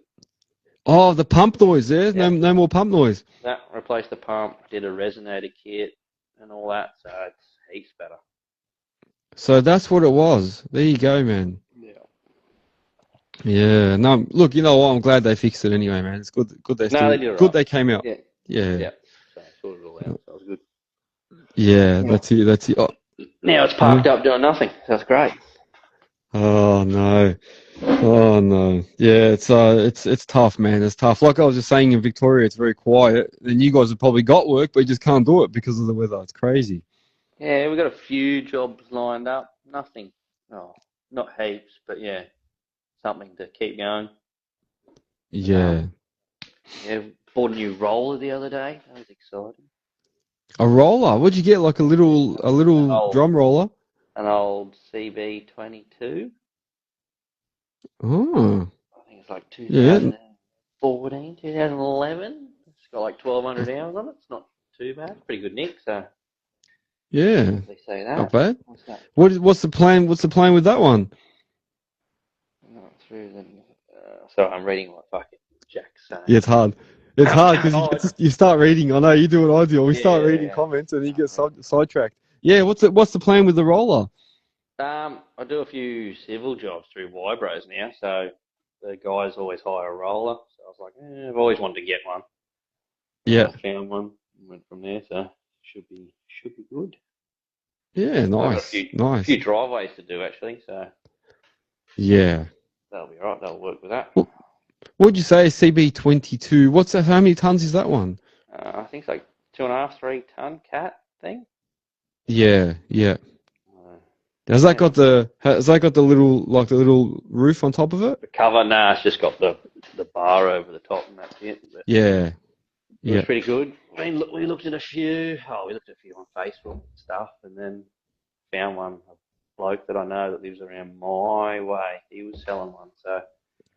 Oh, the pump noise there. Yeah. No more pump noise. That replaced the pump, did a resonator kit and all that, so it's heaps better. So that's what it was. There you go, man. Yeah. Yeah. No, look, you know what? I'm glad they fixed it anyway, man. It's good. Good they No, they did it good right. they came out. Yeah. Yeah. So I sorted it all out, so it was good. Yeah. That's it. Oh. Now it's parked up doing nothing. So that's great. Oh no. Yeah, it's tough, man. It's tough. Like I was just saying in Victoria, it's very quiet. And you guys have probably got work, but you just can't do it because of the weather. It's crazy. Yeah, we've got a few jobs lined up. Nothing. Oh, not heaps, but yeah, something to keep going. Yeah. Yeah, bought a new roller the other day. That was exciting. A roller? What'd you get? Like a little drum roller? An old CB22. Oh. I think it's like Yeah. 2014, 2011. It's got like 1,200 hours on it. It's not too bad. Pretty good nick. So Yeah. they say that. Not bad. What's that? What's the plan? What's the plan with that one? Sorry, I'm reading what fucking Jack's saying. Yeah, it's hard. It's hard because you start reading. I know you do what I do. We start reading comments and you get sidetracked. Yeah. What's the plan with the roller? I do a few civil jobs through Wybros now, so the guys always hire a roller. So I was like, I've always wanted to get one. Yeah. I found one and went from there, so should be good. Yeah, nice. A few driveways to do actually, so yeah. That'll be alright. That'll work with that. What'd you say, CB22? What's that? How many tons is that one? I think it's like 2.5, 3 ton cat thing. Yeah. Has that got the little roof on top of it? The cover, nah, it's just got the bar over the top and that's it. But yeah. It was pretty good. We looked at a few. We looked at a few on Facebook and stuff, and then found one, a bloke that I know that lives around my way. He was selling one, so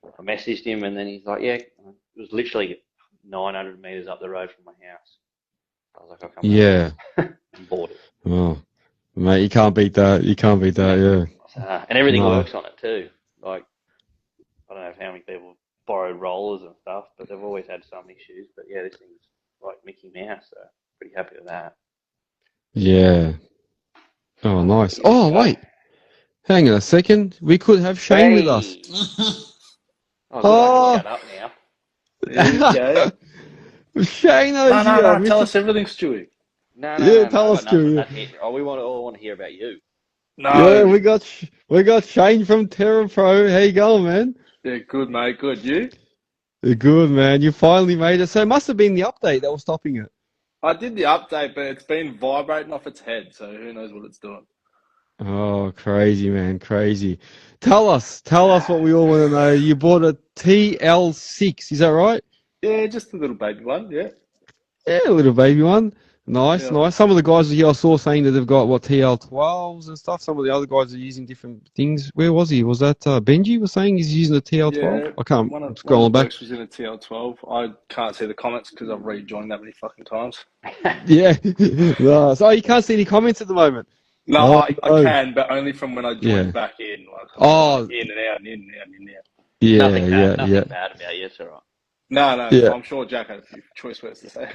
I messaged him, and then he's like, "Yeah." It was literally 900 meters up the road from my house. I was like, "I'll come." Yeah. And bought it. Oh, mate, you can't beat that. Yeah. And everything works on it too. Like, I don't know how many people borrowed rollers and stuff, but they've always had some issues. But yeah, this thing's like Mickey Mouse, so pretty happy with that. Yeah. Oh, nice. Oh, go. wait. Hang on a second. We could have Shane with us. Oh, good. I can Oh, shut up now. There we go. Shano's here. Tell Mr. us everything, Stewie. No, no, Yeah, no, no. I tell got us, Stu. nothing. Yeah, That's it. Oh, all want to hear about you. yeah, No. we got Shane from Terra Pro. How you going, man? Yeah, good, mate. Good. You? You're good, man. You finally made it. So it must have been the update that was stopping it. I did the update, but it's been vibrating off its head, so who knows what it's doing. Oh, crazy, man, crazy. Tell us what we all want to know. You bought a TL6, is that right? Yeah, just a little baby one. Yeah. Yeah, a little baby one. Nice, Yeah. nice. Some of the guys here I saw saying that they've got what TL12s and stuff. Some of the other guys are using different things. Where was he? Was that Benji was saying he's using a TL12? Yeah. I can't. One I'm of the scrolling back. blokes was in a TL12. I can't see the comments because I've rejoined that many fucking times. Yeah. No, so you can't see any comments at the moment. No, Oh I no. can, but only from when I Yeah. joined back in. Like I'm going Oh in and out and in and out and in and out. yeah, Nothing yeah, bad. yeah, Nothing bad about you. It's all right. No, yeah. I'm sure Jack had a few choice words to say.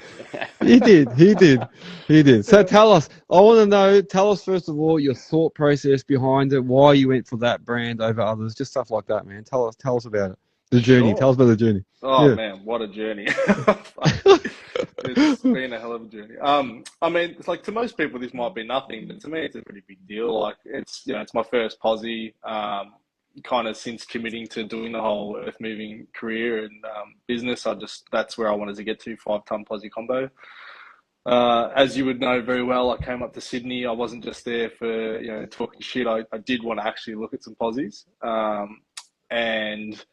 He did. He did. He did. So Yeah. tell us. I want to know. Tell us first of all your thought process behind it. Why you went for that brand over others. Just stuff like that, man. Tell us. Tell us about it. The journey. Tell Sure. us about the journey. Oh Yeah. man, what a journey. It's been a hell of a journey. I mean, it's like to most people this might be nothing, but to me it's a pretty big deal. Like it's my first posse. Kind of since committing to doing the whole earth moving career and business, that's where I wanted to get to 5 ton posse combo. As you would know very well, I came up to Sydney. I wasn't just there for talking shit. I did want to actually look at some posies, and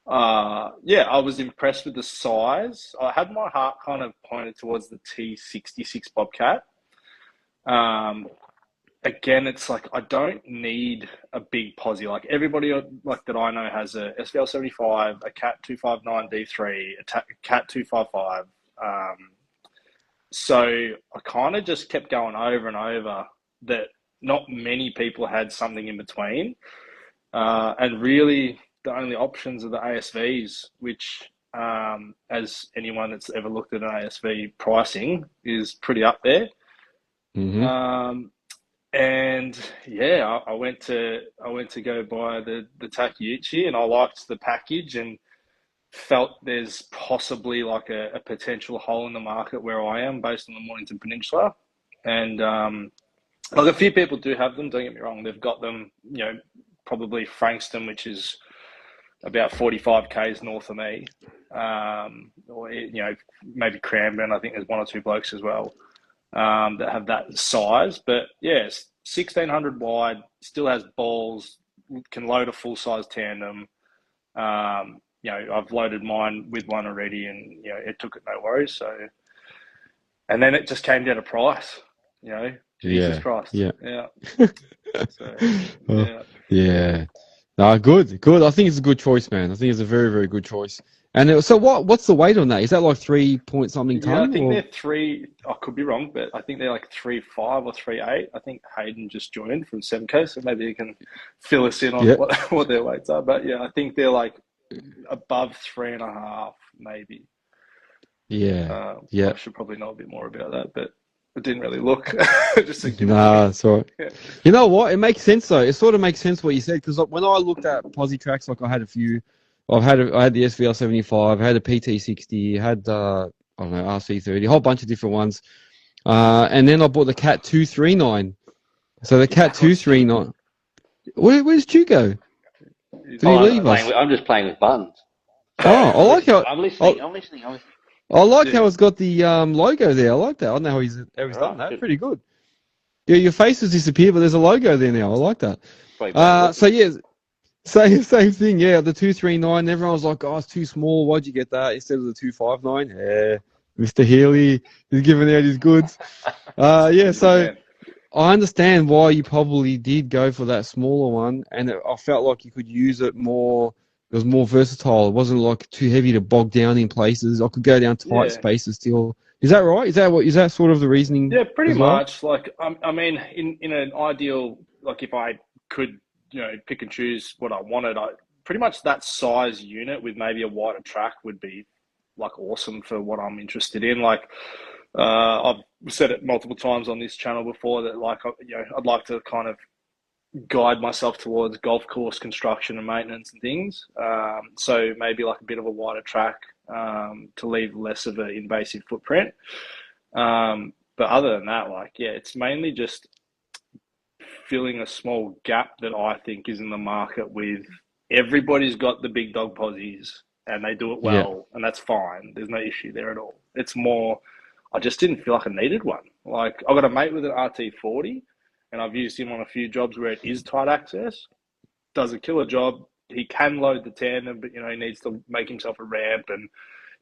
yeah, I was impressed with the size. I had my heart kind of pointed towards the T66 Bobcat. Um, Again, it's like I don't need a big posse. Like everybody like that I know has a SVL 75, a Cat 259 D3, a Cat 255. So I kind of just kept going over and over that not many people had something in between. And really, the only options are the ASVs, which, as anyone that's ever looked at an ASV pricing, is pretty up there. Mm-hmm. And yeah, I went to go buy the Takeuchi, and I liked the package and felt there's possibly like a potential hole in the market where I am based on the Mornington Peninsula. And like a few people do have them, don't get me wrong, they've got them, probably Frankston, which is about 45 k's north of me, or maybe Cranbourne. I think there's one or two blokes as well that have that size. But yes, 1600 wide, still has balls, can load a full size tandem. I've loaded mine with one already, and it took it no worries. So, and then it just came down to price. Jesus Yeah. Christ, Yeah. yeah. So, Oh, yeah. yeah. No, good, good. I think it's a good choice, man. I think it's a very, very good choice. And so, what's the weight on that? Is that like 3 point something Yeah, I ton, think or? they're three. I could be wrong, but I think they're like 3.5 or 3.8. I think Hayden just joined from 7K, so maybe he can fill us in on Yeah. what their weights are. But yeah, I think they're like above 3.5, maybe. Yeah. Yeah. I should probably know a bit more about that, but I didn't really look. Just said give it to Nah, me. it's all right. Yeah. You know what? It makes sense though. It sort of makes sense what you said because when I looked at posi tracks, like I had a few. I had the SVL 75, I had a PT 60, had I don't know RC 30, a whole bunch of different ones. And then I bought the Cat 239. So the Is Cat that what Stu? 239. Where's Stu go? Did he Oh, leave us? I'm just playing with buttons. Oh, I I'm like listening. how I'm I, listening. I'm listening. I'm listening. I like Yeah. how it's got the logo there. I like that. I don't know how he's All done right. that. Good. Pretty good. Yeah, your face has disappeared, but there's a logo there now. I like that. Probably better So looking. yeah, same thing. Yeah, the 239. Everyone was like, "Oh, it's too small. Why'd you get that instead of the 259?" Yeah, Mr. Healy is giving out his goods. Yeah, He's a good so man. I understand why you probably did go for that smaller one, and I felt like you could use it more. It was more versatile. It wasn't like too heavy to bog down in places. I could go down tight Yeah. spaces still. Is that right? Is that sort of the reasoning Yeah, pretty as well? much. Like, I mean, in an ideal, like, if I could, pick and choose what I wanted, I pretty much that size unit with maybe a wider track would be like awesome for what I'm interested in. Like, I've said it multiple times on this channel before that, like, you know, I'd like to kind of guide myself towards golf course construction and maintenance and things. So maybe like a bit of a wider track to leave less of an invasive footprint. But other than that, like, yeah, it's mainly just filling a small gap that I think is in the market with everybody's got the big dog posies and they do it well, and that's fine. There's no issue there at all. It's more, I just didn't feel like I needed one. Like, I've got a mate with an RT40 and I've used him on a few jobs where it is tight access. Does a killer job. He can load the tandem, but, you know, he needs to make himself a ramp and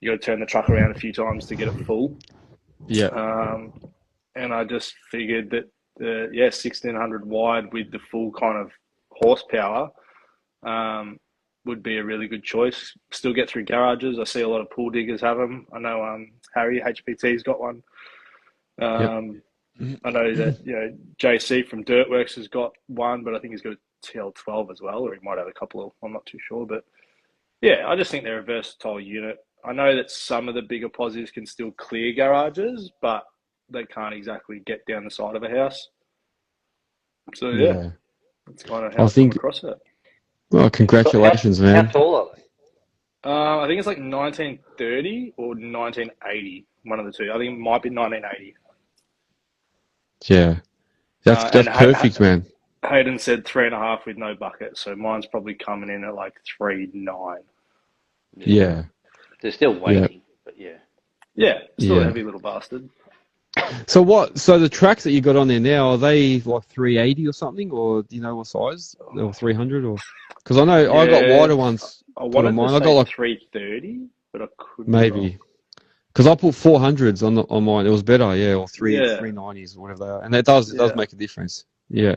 you got to turn the truck around a few times to get it full. Yeah. And I just figured that, 1600 wide with the full kind of horsepower would be a really good choice. Still get through garages. I see a lot of pool diggers have them. I know Harry, HPT's got one. I know that, you know, JC from Dirtworks has got one, but I think he's got a TL12 as well, or he might have a couple of, I'm not too sure. But yeah, I just think they're a versatile unit. I know that some of the bigger positives can still clear garages, but they can't exactly get down the side of a house. So yeah. That's kind of how I come across it. Well, congratulations, man. How tall are they? I think it's like 1930 or 1980, one of the two. I think it might be 1980. Yeah, that's perfect, man. Hayden said 3.5 with no bucket, so mine's probably coming in at like 3.9. Yeah. They're still waiting, but yeah. Yeah, still a heavy little bastard. So the tracks that you got on there now, are they like 380 or something, or do you know what size? Or 300, or because I know I got wider ones. I wanted to say I got like 330, but I couldn't. Maybe because I put 400s on mine. It was better, or 390s or whatever they are, and it does make a difference. Yeah.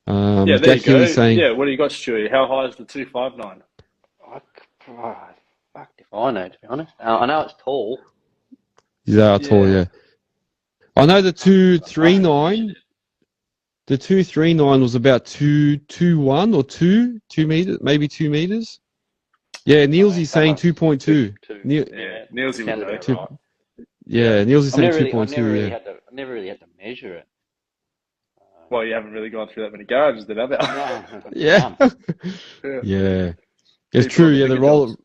There you go. Yeah, what do you got, Stewie? How high is the 259? Fuck if I know, to be honest. I know it's tall. Tall, yeah. I know the 239. The 239 was about 221 or 2 meters, maybe 2 meters. Yeah, Nielsy's saying 2.2. Nielsy would know. Right. Yeah, Nielsy's saying 2.2. I never really had to measure it. Well, you haven't really gone through that many garages, then, have you? Yeah. Yeah. It's true. Yeah, the roller.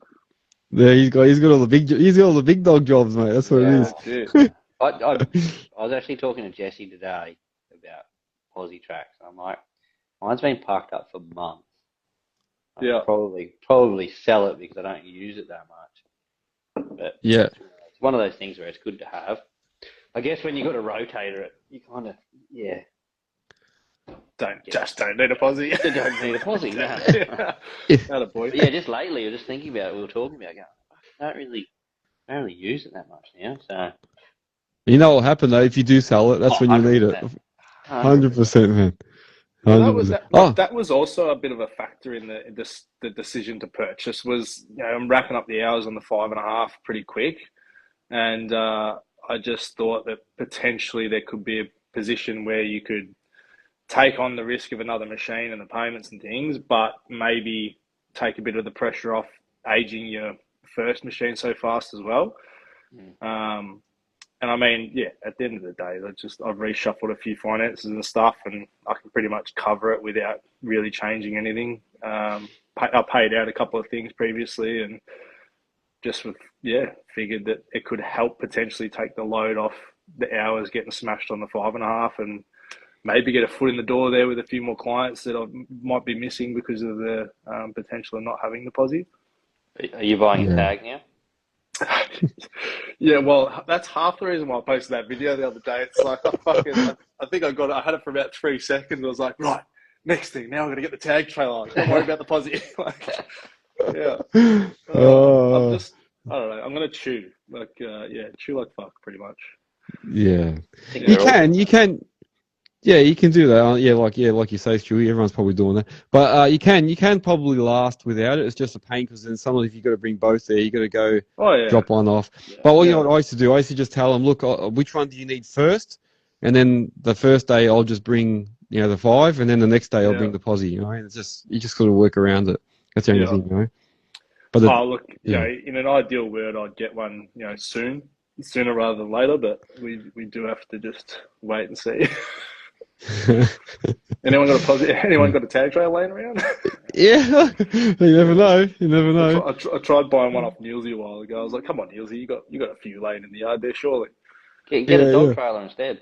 Yeah, he's got all the big dog jobs, mate. That's what it is. I was actually talking to Jesse today about Aussie tracks. I'm like, mine's been parked up for months. I'll probably sell it because I don't use it that much. But it's one of those things where it's good to have. I guess when you got a rotator, you kind of don't need a posse. You don't need a posse, no. Not a boy. But yeah, just lately, I was just thinking about it. We were talking about it. I don't really use it that much now. So you know what'll happen though if you do sell it. That's when you need it. 100%, man. 100%. That was also a bit of a factor in the decision to purchase. Was, you know, I'm racking up the hours on the 5.5 pretty quick, and I just thought that potentially there could be a position where you could take on the risk of another machine and the payments and things, but maybe take a bit of the pressure off aging your first machine so fast as well. And I mean, at the end of the day, I've reshuffled a few finances and stuff, and I can pretty much cover it without really changing anything. I paid out a couple of things previously, and just figured that it could help potentially take the load off the hours getting smashed on the 5.5, and maybe get a foot in the door there with a few more clients that I might be missing because of the potential of not having the posse. Are you buying a tag now? Yeah, well, that's half the reason why I posted that video the other day. It's like, I think I had it for about 3 seconds. I was like, right, next thing, now I'm going to get the tag trailer. Don't worry about the posse. I'm just, I don't know, I'm going to chew. Chew like fuck, pretty much. Yeah. You can. Yeah, you can do that. Like you say, Stewie, everyone's probably doing that. But you can probably last without it. It's just a pain because then sometimes if you've got to bring both there, you've got to go drop one off. Yeah. But you know what I used to do? I used to just tell them, look, which one do you need first? And then the first day I'll just bring, the 5, and then the next day I'll bring the posse. And it's just, you just got to work around it. That's the only thing, But in an ideal world, I'd get one, soon. sooner rather than later, but we do have to just wait and see. Anyone got a tag trail laying around? Yeah, you never know. You never know. I tried buying one off Nielsen a while ago. I was like, come on, Nielsen, you got a few laying in the yard there, surely. Get a Yeah, dog yeah. trailer instead.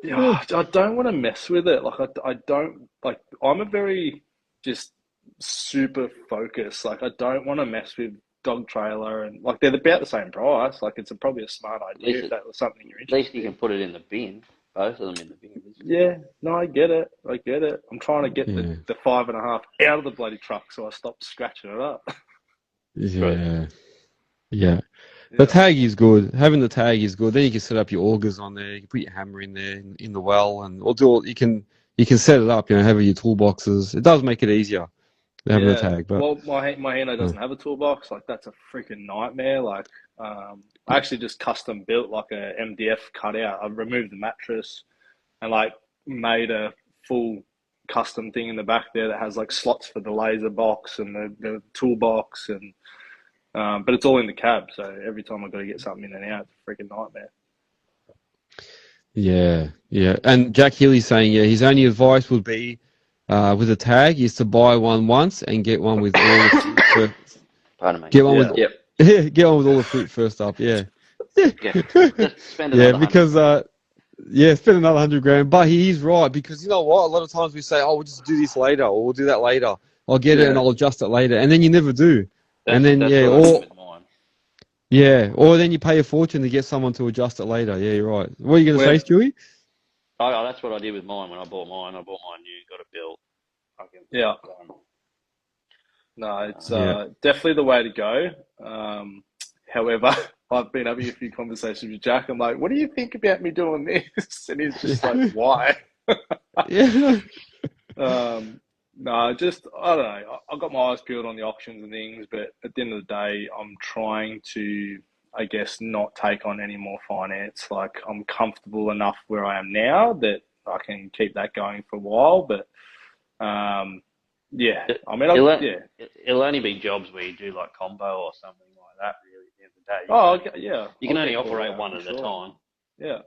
Yeah, I don't want to mess with it. Like I don't like. I'm a very just super focused. Like I don't want to mess with dog trailer and like they're about the same price. Like it's probably a smart At idea least if that was something you're at least interested you can in. put it in the bin. Both of them in the bin. Yeah, no, I get it. I get it. I'm trying to get Yeah, the 5.5 out of the bloody truck so I stop scratching it up. yeah, yeah. The Yeah, tag is good. Having the tag is good. Then you can set up your augers on there. You can put your hammer in there in the well, and or do all, you can set it up. You know, have your toolboxes. It does make it easier having the yeah. tag, but Well, my Hino uh, doesn't have a toolbox. Like that's a freaking nightmare. Like, I actually just custom built like a MDF cutout. I removed the mattress and like made a full custom thing in the back there that has like slots for the laser box and the toolbox and but it's all in the cab. So every time I got to get something in and out, it's a freaking nightmare. yeah, yeah. And Jack Healy's saying, yeah, his only advice would be with a tag is to buy one once and get one with all the fruit first. Pardon me. Get one with Yeah. Yep. get one with all the fruit first up. Yeah, Yeah. Just spend yeah. another 100 Because grand. yeah, spend another 100 grand. But he's right because you know what? A lot of times we say, "Oh, we'll just do this later, or we'll do that later. I'll get it and Yeah. I'll adjust it later," and then you never do. And then That's yeah, what I did or with mine. or then you pay a fortune to get someone to adjust it later. Yeah, you're right. What are you going to say, When Stewie? That's what I did with mine when I bought mine. I bought mine new, got it built. yeah. Done. No, it's Yeah, definitely the way to go. However, I've been having a few conversations with Jack. I'm like, what do you think about me doing this? And he's just like, why? yeah, No, just, I don't know. I've got my eyes peeled on the options and things, but at the end of the day, I'm trying to, I guess, not take on any more finance. Like, I'm comfortable enough where I am now that I can keep that going for a while. But, um, yeah, It, I mean, it'll, yeah. it'll only be jobs where you do like combo or something like that, really, at the end of the day. Oh, okay, yeah. You I'll can only get called operate out one for at a sure. time. Yeah.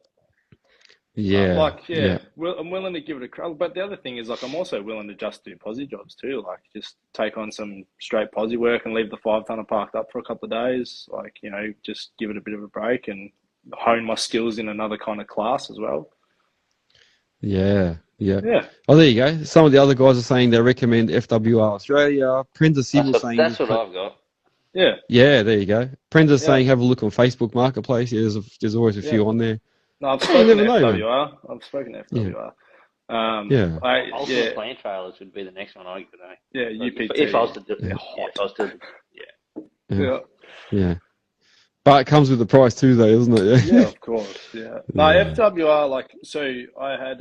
yeah, Like, yeah, yeah, I'm willing to give it a crack. But the other thing is, like, I'm also willing to just do posi jobs too. Like, just take on some straight posi work and leave the 5 tonner parked up for a couple of days. Like, you know, just give it a bit of a break and hone my skills in another kind of class as well. yeah, yeah. Yeah. Oh, there you go. Some of the other guys are saying they recommend FWR Australia. Prenda Civil saying, That's what I've got. Yeah. yeah, there you go. Prenda's Yeah. saying have a look on Facebook Marketplace. Yeah, there's always a Yeah. few on there. No, I've Yeah, you spoken to never know, man. FWR. I've spoken to Yeah, FWR. yeah, Ultimate Plant Trailers would be the next one I could know. Yeah, Like UPT. if I was to do, They're yeah, hot. if I was to, yeah. yeah, Yeah. yeah. But it comes with the price too, though, doesn't it? Yeah, of course. Yeah. No, Yeah, FWR, like, so I had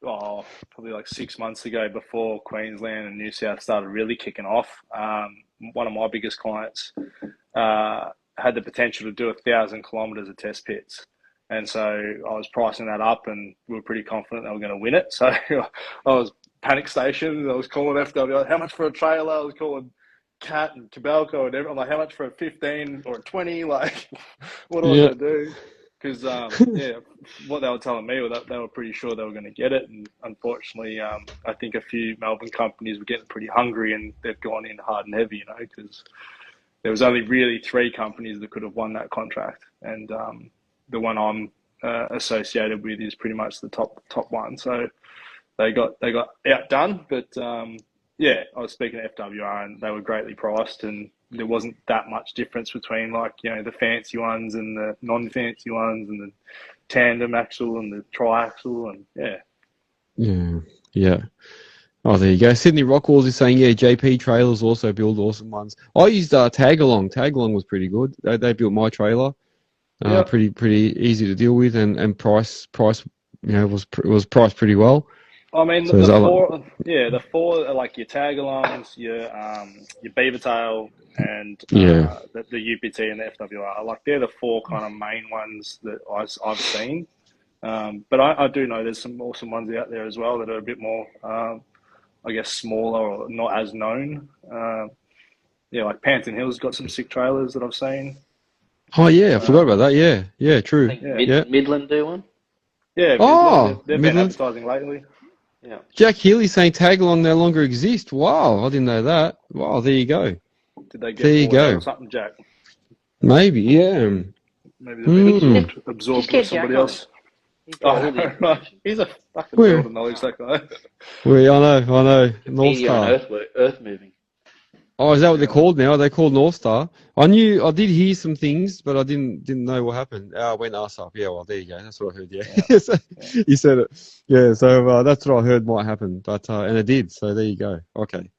probably like 6 months ago before Queensland and New South started really kicking off. One of my biggest clients had the potential to do 1,000 kilometres of test pits. And so I was pricing that up and we were pretty confident they were going to win it. So I was panic stationed. I was calling FWR, how much for a trailer? I was calling Cat and Cabalco and everything. I'm like, how much for a 15 or a 20? Like, what do I yeah, got to do? Because, yeah, what they were telling me was that they were pretty sure they were going to get it. And unfortunately, I think a few Melbourne companies were getting pretty hungry and they've gone in hard and heavy, you know, because there was only really 3 companies that could have won that contract. And the one I'm associated with is pretty much the top one. So they got outdone. But yeah, I was speaking to FWR and they were greatly priced and there wasn't that much difference between like, you know, the fancy ones and the non-fancy ones and the tandem axle and the triaxle and yeah. yeah, yeah. Oh, there you go. Sydney Rockwalls is saying, yeah, JP Trailers also build awesome ones. I used Tagalong. Tagalong was pretty good. They built my trailer. Yeah. Pretty easy to deal with and price, you know, was priced pretty well. I mean, So there's other, the four are like your tag-alongs, your beaver tail, and yeah, the UPT and the FWR. Like they're the 4 kind of main ones that I've seen. But I do know there's some awesome ones out there as well that are a bit more, I guess, smaller or not as known. Yeah, like Panton Hill's got some sick trailers that I've seen. Oh yeah, I forgot about that. Yeah, yeah, I true. think Yeah. Midland do one. Yeah, Oh, Midland, they've been Midland. advertising lately. Yeah. Jack Healy saying tagalong no longer exists. Wow, I didn't know that. Wow, there you go. Did they There get you bought out go. or something, Jack? Maybe, yeah. Maybe they've been Hmm. absorbed Just by get somebody Jack on else. it. He's got all the Oh, right. information. He's a fucking Where? world of knowledge, that guy. I know. North Wikipedia on Star. Earth moving. Oh, is that what they're Yeah. called now? They're called North Star. I did hear some things, but I didn't know what happened. Went ass up. Yeah, well, there you go. That's what I heard. Yeah, Yeah. So, you said it. Yeah, so that's what I heard might happen, but and it did. So there you go. Okay,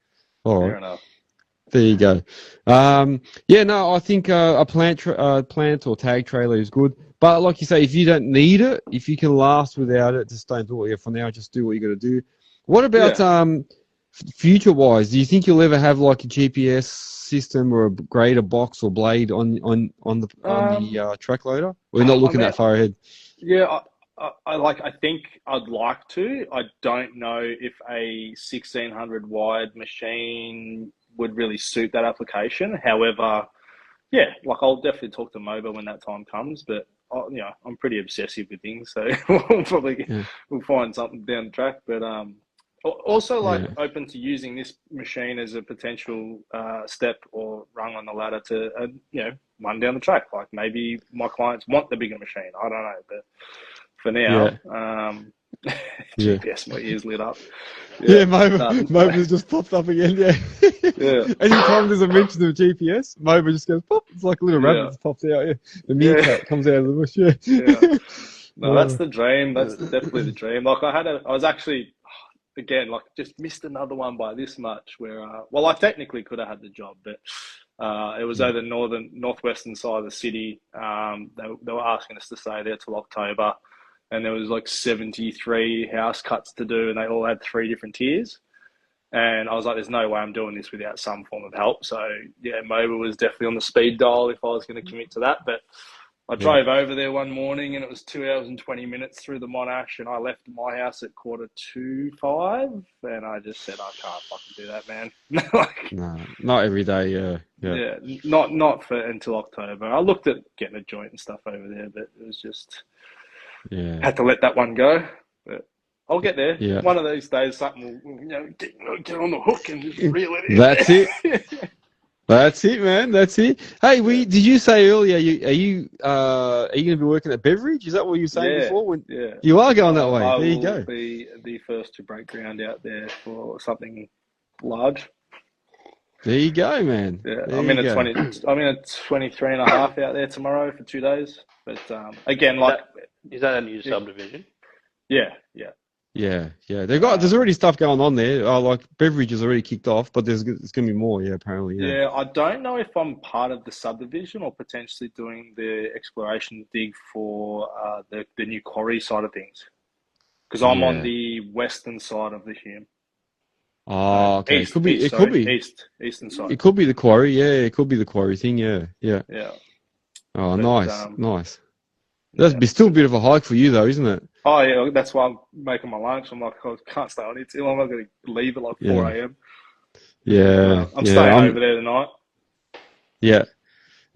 all right. Fair enough. There you go. Yeah, no, I think a plant or tag trailer is good. But like you say, if you don't need it, if you can last without it, just don't do it. Yeah, for now, just do what you got to do. What about future-wise? Do you think you'll ever have like a GPS system or a grader box or blade on the track loader? We're not looking that far ahead. Yeah, I think I'd like to. I don't know if a 1600 wide machine would really suit that application. However, yeah, like I'll definitely talk to Moba when that time comes. But I'm pretty obsessive with things, so we'll find something down the track. But also open to using this machine as a potential step or rung on the ladder to run down the track. Like maybe my clients want the bigger machine. I don't know, but for now, GPS, my ears lit up. Yeah, Moba's just popped up again. Yeah. Anytime there's a mention of GPS, Moba just goes pop. It's like a little rabbit just pops out. Yeah, the meerkat comes out of the bush. Yeah. No, that's the dream. That's definitely the dream. Like I was actually, again, like just missed another one by this much. Where I technically could have had the job, but it was over the northwestern side of the city. They were asking us to stay there till October. And there was like 73 house cuts to do, and they all had 3 different tiers. And I was like, there's no way I'm doing this without some form of help. So, yeah, Moba was definitely on the speed dial if I was going to commit to that. But I drove over there one morning, and it was 2 hours and 20 minutes through the Monash, and I left my house at 4:45, and I just said, I can't fucking do that, man. No, not every day, Yeah, not for until October. I looked at getting a joint and stuff over there, but it was just... had to let that one go, but I'll get there. Yeah. One of these days, something will get on the hook and just reel it in. That's it. That's it, man. That's it. Hey, did you say earlier? Are you going to be working at Beverage? Is that what you were saying before? You are going that way. There you go. I will be the first to break ground out there for something large. There you go, man. Yeah, I'm in a 23 and a half out there tomorrow for 2 days. But again, is that a new subdivision? Yeah. There's already stuff going on there. Like Beverage has already kicked off, but there's going to be more. Yeah, apparently. Yeah, I don't know if I'm part of the subdivision or potentially doing the exploration dig for the new quarry side of things, because I'm on the western side of the Hume. Oh, okay. Eastern side. It could be the quarry. Yeah, it could be the quarry thing. Yeah. Oh, nice. That'd be still a bit of a hike for you, though, isn't it? Oh, yeah, that's why I'm making my lunch. I'm like, I can't stay on it too long. I'm going to leave at like 4 a.m. Yeah. I'm staying over there tonight. Yeah.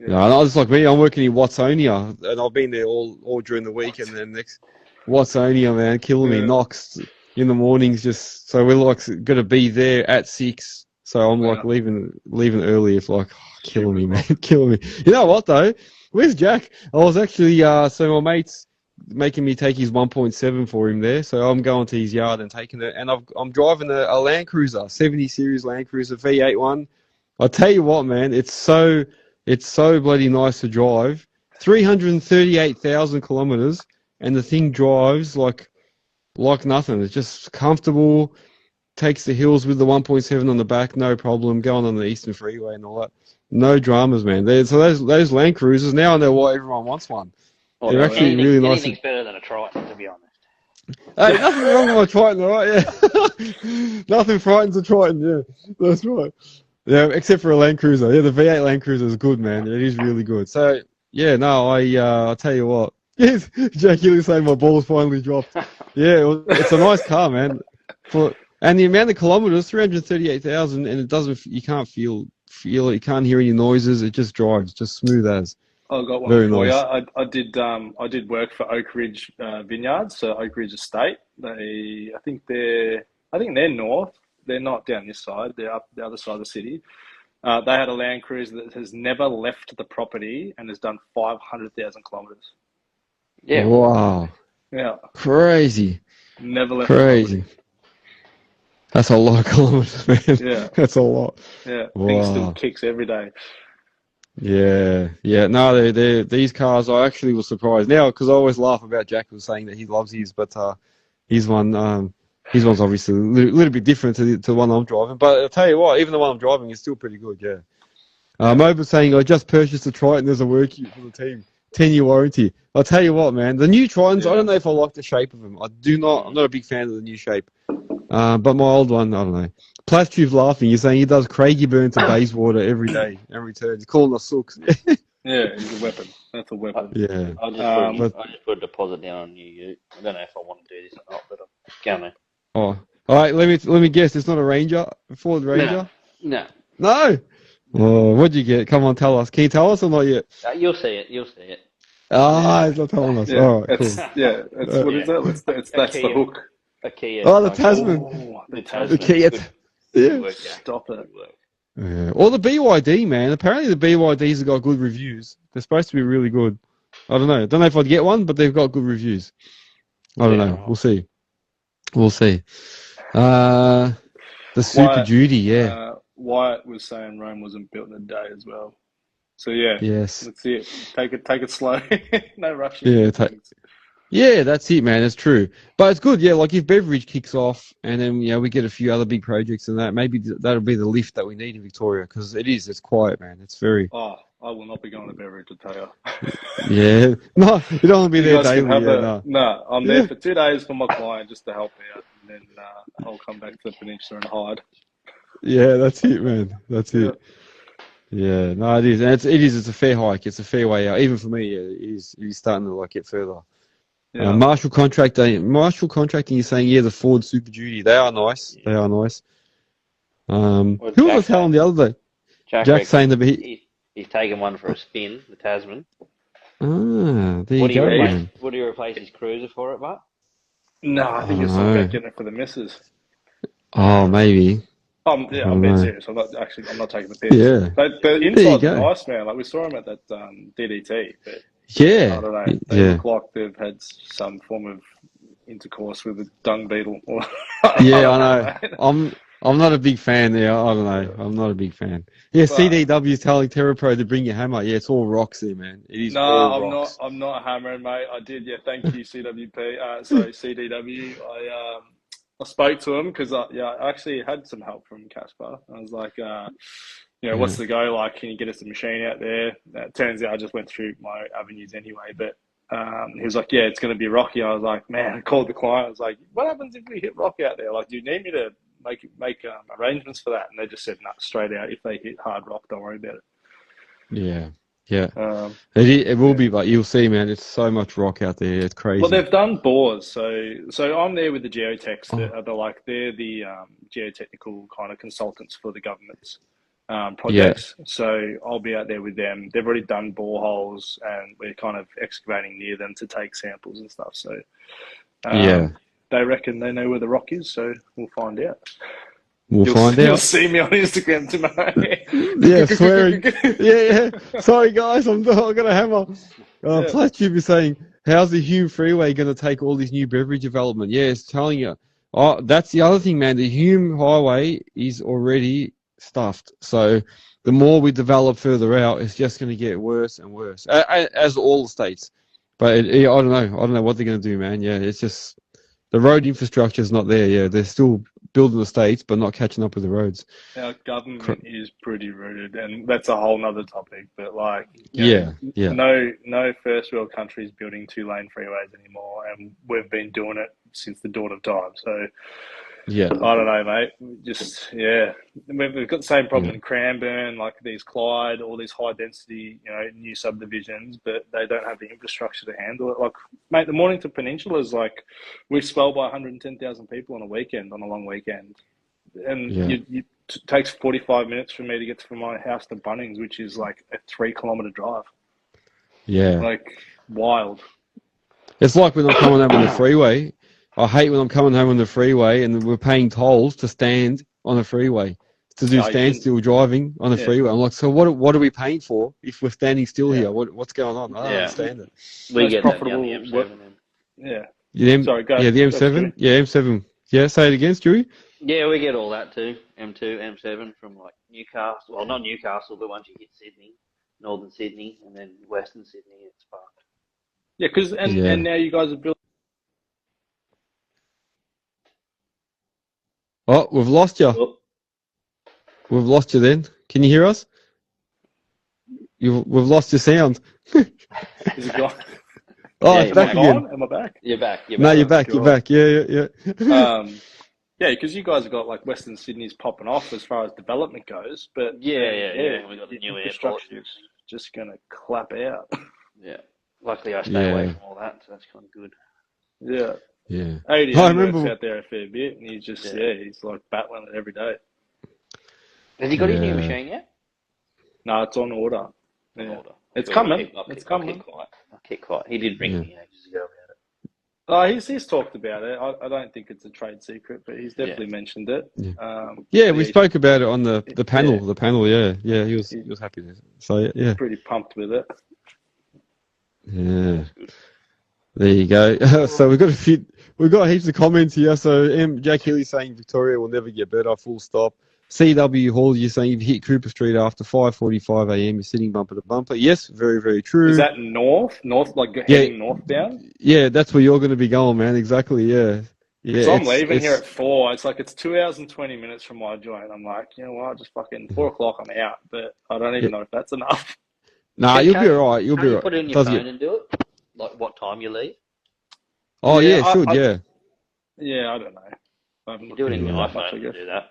No, it's like me. I'm working in Watsonia, and I've been there all during the week, and then next Watsonia, man, killing me. Knox in the mornings, just so we're like going to be there at 6. So I'm like leaving early. It's like killing me, man, killing me. You know what though? Where's Jack? I was actually, so my mate's making me take his 1.7 for him there. So I'm going to his yard and taking it. And I'm driving a Land Cruiser, 70 series Land Cruiser V8 one. I'll tell you what, man, it's so bloody nice to drive. 338,000 kilometers, and the thing drives like nothing. It's just comfortable. Takes the hills with the 1.7 on the back, no problem. Going on the Eastern Freeway and all that. No dramas, man. So those Land Cruisers, now I know why everyone wants one. They're actually really nice. Anything's better than a Triton, to be honest. Hey, nothing wrong with my Triton, all right? Yeah. Nothing frightens a Triton, yeah. That's right. Yeah, except for a Land Cruiser. Yeah, the V8 Land Cruiser is good, man. It is really good. So, yeah, no, I'll tell you what. Yes, Jack Healy saying my balls finally dropped. Yeah, it's a nice car, man. And the amount of kilometers, 338,000, and it doesn't. You can't feel it. You can't hear any noises. It just drives, just smooth as. I got one Very for you. nice. I did work for Oak Ridge Vineyards, so Oak Ridge Estate. I think they're north. They're not down this side. They're up the other side of the city. They had a Land Cruiser that has never left the property and has done 500,000 kilometers. Yeah. Wow. Yeah, Crazy. never left the Crazy. property. That's a lot of kilometers, man. Yeah, That's a lot. yeah. Thing still Wow. kicks every day. Yeah. Yeah. No, these cars, I actually was surprised now because I always laugh about Jack was saying that he loves his, but his one, his one's obviously a little bit different to the one I'm driving. But I'll tell you what, even the one I'm driving is still pretty good. Yeah. Mo was saying I just purchased a Triton. There's a work kit for the team. 10-year warranty. I'll tell you what, man. The new Tritons, I don't know if I like the shape of them. I'm not a big fan of the new shape. But my old one, I don't know. Plastube's laughing. You're saying he does Craigie burn to Bayswater every day and returns. He's calling us sooks. Yeah, he's a weapon. That's a weapon. Yeah. I just put a deposit down on you. I don't know if I want to do this or not, but I'm gonna. Oh. All right, let me guess. It's not a Ranger? Ford Ranger? No. No? Oh, what'd you get? Come on, tell us. Can you tell us or not yet? You'll see it. You'll see it. He's not telling us. Yeah, All right, cool. it's what is that? That's the Kia. hook. A Kia. Oh, the Tasman. Oh, The The Tasman. Kia. Good Yeah. work, Jack. Stop it. Good work. Yeah. Or the BYD, man. Apparently the BYDs have got good reviews. They're supposed to be really good. I don't know. Don't know if I'd get one, but they've got good reviews. I don't know. Right. We'll see. We'll see. The Super Duty, yeah. Wyatt was saying Rome wasn't built in a day as well. So yeah, Yes. that's it. Take it slow. No rushing. Yeah, things. Yeah, that's it, man. It's true. But it's good, yeah. Like if Beveridge kicks off and then, we get a few other big projects and that, maybe that'll be the lift that we need in Victoria because it's quiet, man. It's very, Oh, I will not be going to Beveridge, I tell you. yeah. No, you don't want to be You there guys can daily, have yeah, no. No, I'm Yeah. there for 2 days for my client just to help out, and then I'll come back to the peninsula and hide. Yeah, that's it, man. That's it. Yeah, no, it is. And it's a fair hike. It's a fair way out. Even for me, yeah, it is starting to get further. Yeah. Marshall Contracting is saying, yeah, the Ford Super Duty. They are nice. They are nice. Who was telling the other day? Jack saying that he's taken one for a spin, the Tasman. There you go, man. Would he replace his Cruiser for it, but? No, I think it's not about getting it for the missus. Oh, maybe. I'm being serious. I'm not taking the piss. Yeah. The inside's nice, man. Like we saw him at that DDT, but yeah. I don't know. They look like they've had some form of intercourse with a dung beetle. I know. I'm not a big fan there. I don't know. I'm not a big fan. Yeah, CDW is telling TerraPro to bring your hammer. Yeah, it's all rocks there, man. It is all rocks. I'm not hammering, mate. I did. Yeah, thank you, CDW. I spoke to him because I actually had some help from Caspar. I was like, what's the go like? Can you get us a machine out there? It turns out I just went through my avenues anyway. But he was like, yeah, it's going to be rocky. I was like, man, I called the client. I was like, what happens if we hit rocky out there? Like, do you need me to make arrangements for that? And they just said, no, straight out. If they hit hard rock, don't worry about it. Yeah. Yeah. It will be, but you'll see, man, it's so much rock out there. It's crazy. Well, they've done bores. So I'm there with the geotechs. They're the geotechnical kind of consultants for the government's projects. Yeah. So I'll be out there with them. They've already done boreholes and we're kind of excavating near them to take samples and stuff. So they reckon they know where the rock is. So we'll find out. We'll find out. You'll see me on Instagram tomorrow. Yeah, swearing. Yeah. Sorry, guys, I'm gonna hammer. Plastube is saying, how's the Hume Freeway going to take all this new beverage development? Yeah, it's telling you. Oh, that's the other thing, man. The Hume Highway is already stuffed. So the more we develop further out, it's just going to get worse and worse, as all the states. But I don't know. I don't know what they're going to do, man. Yeah, it's just the road infrastructure is not there. Yeah, they're still building the states, but not catching up with the roads. Our government is pretty rooted, and that's a whole nother topic. But no first world country is building 2-lane freeways anymore, and we've been doing it since the dawn of time. So I don't know, mate. We've got the same problem in Cranbourne, like these Clyde, all these high density, new subdivisions, but they don't have the infrastructure to handle it. Like, mate, the Mornington Peninsula is like, we swell by 110,000 people on a long weekend. And it takes 45 minutes for me to get from my house to Bunnings, which is like a 3-kilometre drive. Yeah. Like, wild. It's like when I'm coming home on the freeway. I hate when I'm coming home on the freeway and we're paying tolls to stand on the freeway, to do Oh, you shouldn't. standstill driving on the Yeah. freeway. I'm like, so what are we paying for if we're standing still Yeah. here? What's going on? I don't Yeah. understand it. We Most get that down the profitable. M7. And... Yeah. Yeah, Sorry, go. yeah, the Go, Stewie. M7. Yeah, M7. Yeah, say it again, Stewie. Yeah, we get all that too. M2, M7 from like Newcastle. Well, not Newcastle, but once you hit Sydney, Northern Sydney, and then Western Sydney, it's fucked. Yeah, because Yeah. and now you guys are building. Oh, we've lost you. Oh, We've lost you then. Can you hear us? We've lost your sound. Is it gone? Oh, Yeah, it's you're back Am I again. gone? Am I back? you're back. You're No, back. you're back. God. You're back. Yeah. Yeah, because you guys have got like Western Sydney's popping off as far as development goes, but Yeah. We got the new airport. infrastructure is just gonna clap out. Yeah. Luckily, I stay away Yeah. from all that, so that's kind of good. Yeah, Yeah. ADM I works remember. out there a fair bit, and he's just Yeah. he's like battling it every day. Has he got his new Yeah. machine yet? No, it's on order. Yeah. Order. It's Good, coming. I'll It's keep coming. quiet. I'll keep quiet. He did ring Yeah. me ages ago about it. He's talked about it. I don't think it's a trade secret, but he's definitely mentioned it. Yeah. But Yeah, we he's spoke about it on the panel. Yeah. The panel, yeah. He was happy to say it. Yeah. pretty pumped with it. Yeah. That's good. There you go. So we've got heaps of comments here. So Jack Healy saying Victoria will never get better, full stop. CW Hall, you're saying if you hit Cooper Street after 5:45 a.m., you're sitting bumper to bumper. Yes, very, very true. Is that north, like heading northbound? Yeah, that's where you're going to be going, man. Exactly, yeah. Yeah, So I'm leaving here at 4. It's like it's 2 hours and 20 minutes from my joint. I'm like, you know what? Just fucking 4 o'clock. I'm out, but I don't even know if that's enough. Nah, you'll be all right. You'll be Can't all you right. put it in your phone and do it? Like what time you leave? Oh, Yeah, yeah, should, yeah. Yeah, I don't know. I haven't You do it in looked your into that much, iPhone I to guess. do that.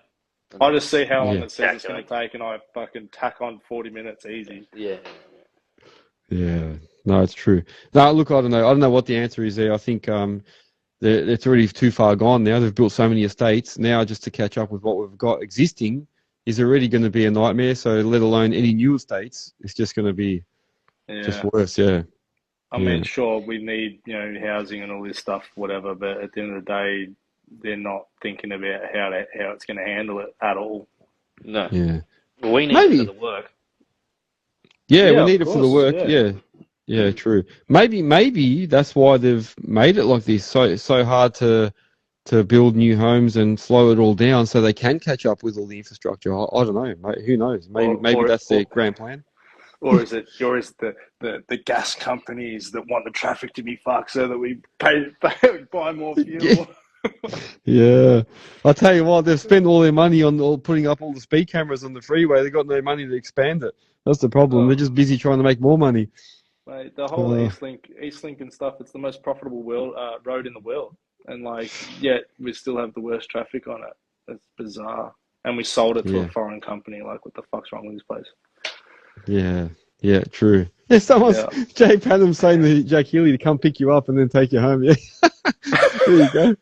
I just see how long Yeah. it says it's going to take, and I fucking tack on 40 minutes easy. Yeah. Yeah, no, it's true. No, look, I don't know. I don't know what the answer is there. I think it's already too far gone now. They've built so many estates. Now, just to catch up with what we've got existing is already going to be a nightmare. So, let alone any new estates, it's just going to be just worse. Yeah. I mean, sure, we need housing and all this stuff, whatever. But at the end of the day, they're not thinking about how it's going to handle it at all. No. Yeah. Well, we need Maybe. it for the work. Yeah, Yeah, we need of it for the course, work. Yeah, true. Maybe that's why they've made it like this, so hard to build new homes and slow it all down, so they can catch up with all the infrastructure. I don't know. Mate, who knows? Maybe that's their grand plan. Or is it the gas companies that want the traffic to be fucked so that we buy more fuel? Yeah. I'll tell you what, they've spent all their money on putting up all the speed cameras on the freeway. They've got no money to expand it. That's the problem. They're just busy trying to make more money. Mate, the whole Eastlink and stuff, it's the most profitable road in the world. And yet we still have the worst traffic on it. It's bizarre. And we sold it to a foreign company. Like, what the fuck's wrong with this place? Yeah, true. Yeah, Jay Padham saying to Jack Healy to come pick you up and then take you home. Yeah. There you go.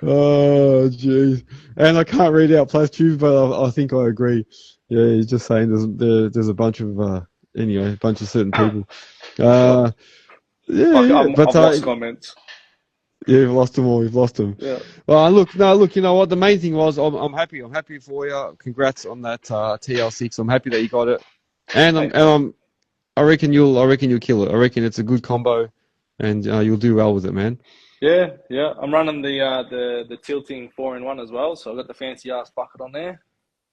Oh, jeez. And I can't read out Plastube, but I think I agree. Yeah, he's just saying there's a bunch of a bunch of certain people. I've lost comments. Yeah, we've lost them all. We've lost them. Yeah. Well, look. You know what? The main thing was I'm happy. I'm happy for you. Congrats on that TL6. I'm happy that you got it. And I reckon you'll kill it. I reckon it's a good combo, and you'll do well with it, man. Yeah. I'm running the tilting 4-in-1 as well, so I've got the fancy ass bucket on there.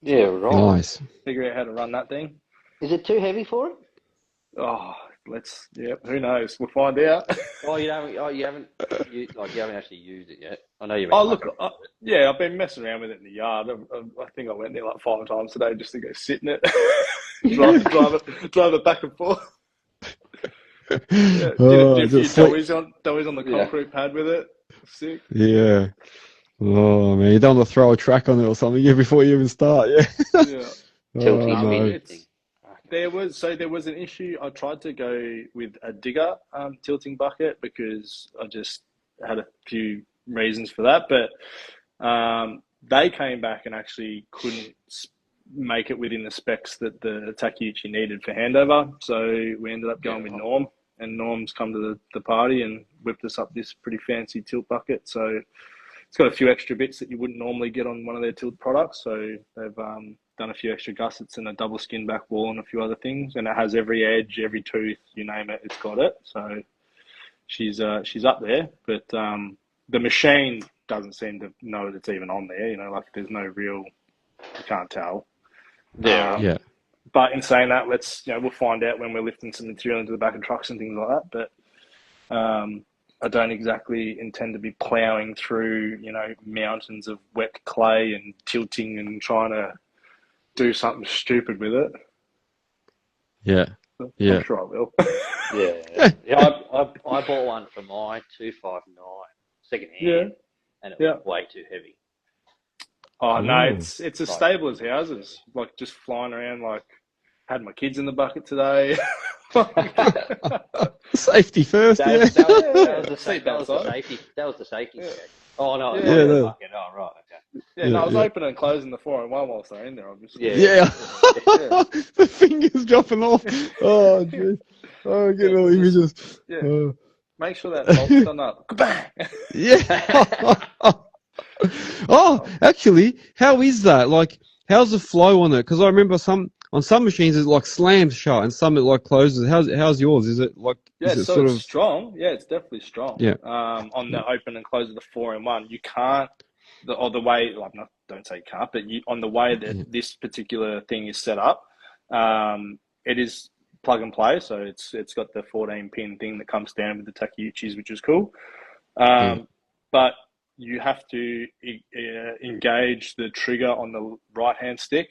Yeah, right. Nice. Figure out how to run that thing. Is it too heavy for it? Oh, who knows? We'll find out. You haven't actually used it yet. I know you've been. I've been messing around with it in the yard. I think I went there like 5 times today just to go sit in it, drive it back and forth. Did a few doughies on the concrete pad with it. Sick. Yeah. Oh man, you don't want to throw a track on it or something before you even start. Yeah. No. There was an issue. I tried to go with a Digga tilting bucket because I just had a few reasons for that, but they came back and actually couldn't make it within the specs that the Takeuchi needed for handover. So we ended up going with Norm, and Norm's come to the party and whipped us up this pretty fancy tilt bucket. So it's got a few extra bits that you wouldn't normally get on one of their tilt products. So they've done a few extra gussets and a double skin back wall and a few other things. And it has every edge, every tooth, you name it, it's got it. So she's up there. But the machine doesn't seem to know that it's even on there. You know, like there's no real, you can't tell. Yeah. But in saying that, we'll find out when we're lifting some material into the back of trucks and things like that. But I don't exactly intend to be ploughing through, mountains of wet clay and tilting and trying to do something stupid with it. Yeah. I'm sure I will. I bought one for my 259 second hand, and it was way too heavy. Oh no, it's as stable as houses. Like just flying around. Like had my kids in the bucket today. Safety first. That was the safety check. Oh no, the bucket. Oh right, okay. I was opening and closing the 4-in-1 whilst they're in there. Obviously. The fingers dropping off. Oh, geez. Oh, get all images. Yeah. Make sure that bolt's done up. Bang. Oh, actually, how is that? Like, how's the flow on it? Because I remember on some machines it like slams shut and some it like closes. How's yours? Is it like? It's strong. Yeah, it's definitely strong. Yeah. On the open and close of the 4-in-1, you can't. The way, like, don't say you can't, but on the way that this particular thing is set up, it is plug and play. So it's got the 14-pin thing that comes down with the Takeuchis, which is cool. But you have to engage the trigger on the right-hand stick.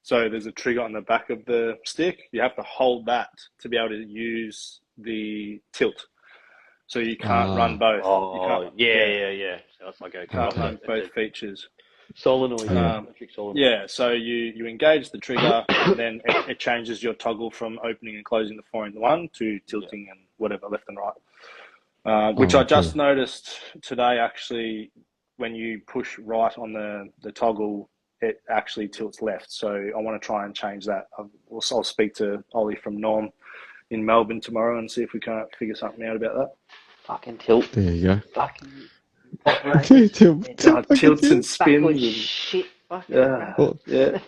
So there's a trigger on the back of the stick. You have to hold that to be able to use the tilt. So you can't run both. Oh, yeah. So it's like can't run both features. Solenoid. Electric solenoid. Yeah, so you engage the trigger, and then it changes your toggle from opening and closing the 4-in-1 to tilting and whatever, left and right. Which I just noticed today, actually, when you push right on the toggle, it actually tilts left. So I want to try and change that. I'll speak to Ollie from Norm in Melbourne tomorrow and see if we can't figure something out about that. Fucking tilt. There you go. Fucking tilts and spins and shit.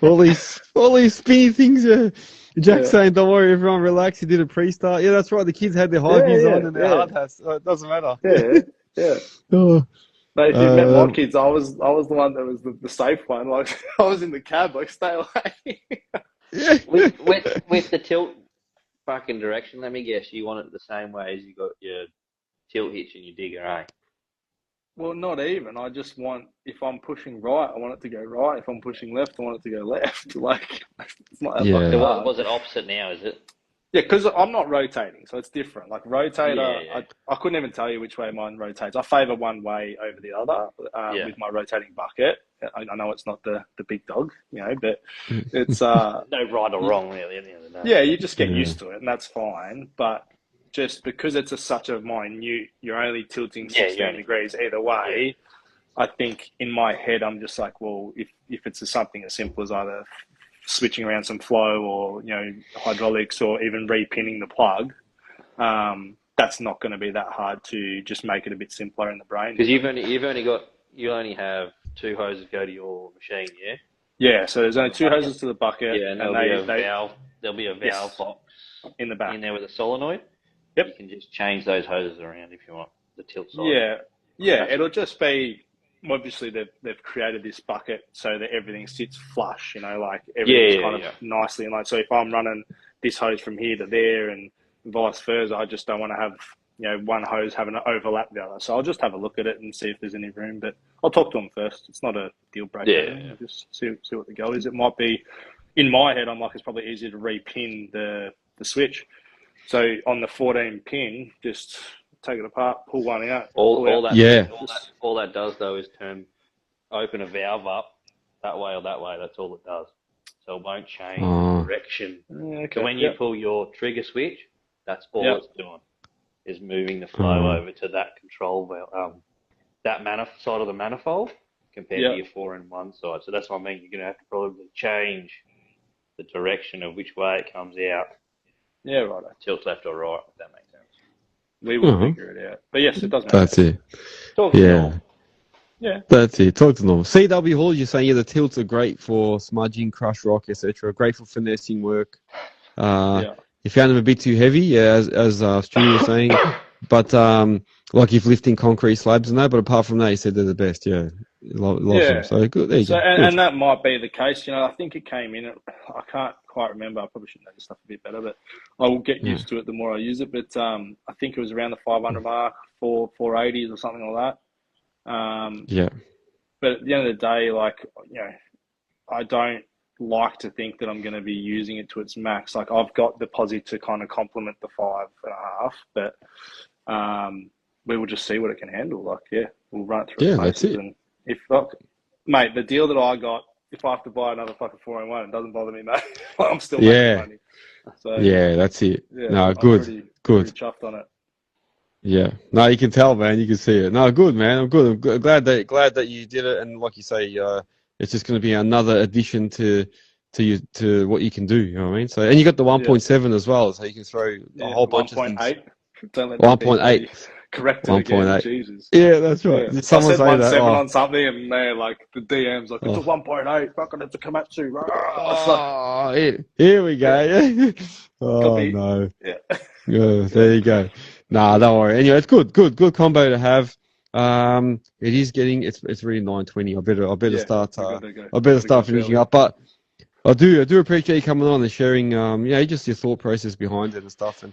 All these spinny things. Jack's saying, "Don't worry, everyone, relax." He did a pre-start. Yeah, that's right. The kids had their high vis on and their hard hats. So it doesn't matter. Yeah. Oh. Mate, if you met my kids, I was the one that was the safe one. Like I was in the cab, like stay away. with the tilt fucking direction, let me guess, you want it the same way as you got your tilt hitch and your digger, eh? Well, not even. I just want, if I'm pushing right, I want it to go right. If I'm pushing left, I want it to go left. Like, it's not that fucking hard. Was it opposite now, is it? Yeah, because I'm not rotating, so it's different. Like, rotator, I couldn't even tell you which way mine rotates. I favour one way over the other with my rotating bucket. I know it's not the big dog, but it's... no right or wrong, really, at the end of the day. Yeah, you just get used to it, and that's fine. But just because it's such a minute, you're only tilting 16 degrees either way, I think in my head, I'm just like, well, if it's something as simple as either switching around some flow or, hydraulics or even repinning the plug, that's not going to be that hard to just make it a bit simpler in the brain. Because you only have 2 hoses go to your machine, yeah? Yeah, so there's only 2 hoses to the bucket. Yeah, and there'll be a valve box in the back. In there with a solenoid. Yep. You can just change those hoses around if you want the tilt side. Yeah, it'll just be, obviously they've created this bucket so that everything sits flush, like everything's kind of nicely. And so if I'm running this hose from here to there and vice versa, I just don't want to have, one hose having to overlap the other. So I'll just have a look at it and see if there's any room, but I'll talk to them first. It's not a deal breaker. Yeah. Just see what the go is. It might be, in my head, I'm like, it's probably easier to repin the switch. So on the 14 pin, just take it apart, pull one out. All that does though is open a valve up that way or that way. That's all it does. So it won't change direction. So when you pull your trigger switch, that's all it's doing is moving the flow over to that control valve, that side of the manifold. compared to your 4-in-1 side. So that's what I mean. You're going to have to probably change the direction of which way it comes out. Yeah, right. Tilt left or right, if that makes sense. We will figure it out. But yes, it does make That's sense. it. Talk to normal. Yeah. That's it. Talk to normal. CW Hall, you're saying the tilts are great for smudging, crush rock, etc. Great for finessing work. You found them a bit too heavy, as Stu was saying. But like if lifting concrete slabs and that. But apart from that, he said they're the best. Yeah, loves them. So good. There you go. And that might be the case. You know, I think it came in. I can't quite remember. I probably should know this stuff a bit better, but I will get used to it the more I use it. But I think it was around the 500 mark, 480s or something like that. But at the end of the day, like, you know, I don't like to think that I'm going to be using it to its max. Like, I've got the posi to kind of complement the 5.5, but we will just see what it can handle. Like, we'll run it through its paces. And if, mate, the deal that I got, if I have to buy another fucking 4-in-1, it doesn't bother me, mate. I'm still making money. So that's it. Yeah, good. Pretty chuffed on it. Yeah, no, you can tell, man. You can see it. No, good, man. I'm good. I'm glad that you did it. And like you say, it's just going to be another addition to what you can do. You know what I mean? So, and you got the 1.7 as well, so you can throw a whole bunch of things. 1.8. Correct it again. Jesus. Yeah, that's right. Yeah. Someone say 1.7 on something, and they're like, the DM's like, it's a 1.8. Fucking, it's a Komatsu. Here we go. Oh no. Yeah. There you go. Nah, don't worry. Anyway, it's good combo to have. It is getting it's really 9:20. I better start. I better start finishing up. But I do appreciate you coming on and sharing. Just your thought process behind it and stuff. And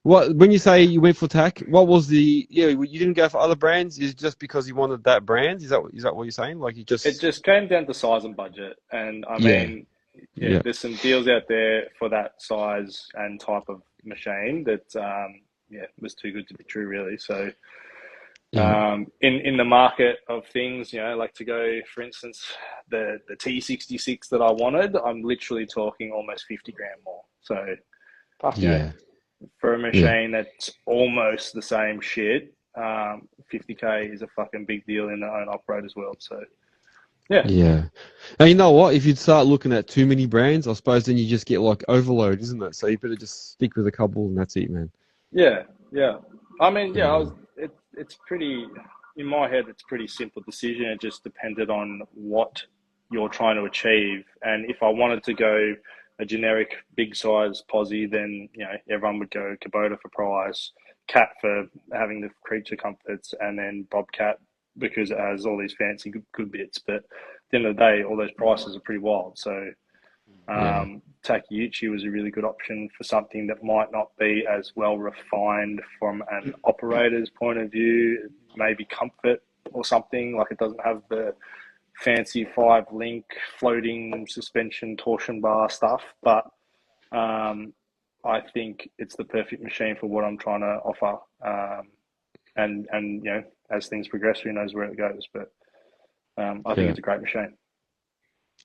when you say you went for tack, what was the you didn't go for other brands? Is it just because you wanted that brand? Is that what you're saying? Like it just came down to size and budget, and I mean, there's some deals out there for that size and type of machine that was too good to be true, really. So in the market of things, like to go, for instance, the T66 that I wanted, I'm literally talking almost 50 grand more. So for a machine that's almost the same shit, 50k is a fucking big deal in the own operator's world. So now you know what, if you'd start looking at too many brands, I suppose then you just get like overload, isn't it? So you better just stick with a couple and that's it, man. I mean, it's pretty, in my head, it's a pretty simple decision. It just depended on what you're trying to achieve. And if I wanted to go a generic big size posi, then, everyone would go Kubota for price, Cat for having the creature comforts, and then Bobcat because it has all these fancy good bits. But at the end of the day, all those prices are pretty wild. So Takeuchi was a really good option for something that might not be as well refined from an operator's point of view, maybe comfort or something. Like it doesn't have the fancy 5-link floating suspension torsion bar stuff, but I think it's the perfect machine for what I'm trying to offer. And as things progress, who knows where it goes, but I think it's a great machine.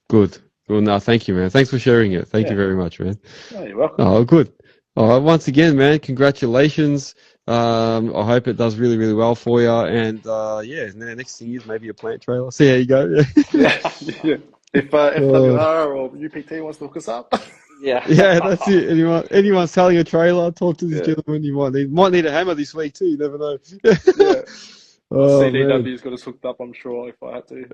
Good. Well, no, thank you, man. Thanks for sharing it. Thank you very much, man. Oh, you're welcome. Oh, good. All right, once again, man, congratulations. I hope it does really, really well for you. And next thing is maybe a plant trailer. See how you go. If WR or UPT wants to hook us up. That's it. Anyone selling a trailer, talk to this gentleman. You might need a hammer this week too. You never know. CDW's got us hooked up, I'm sure, if I had to.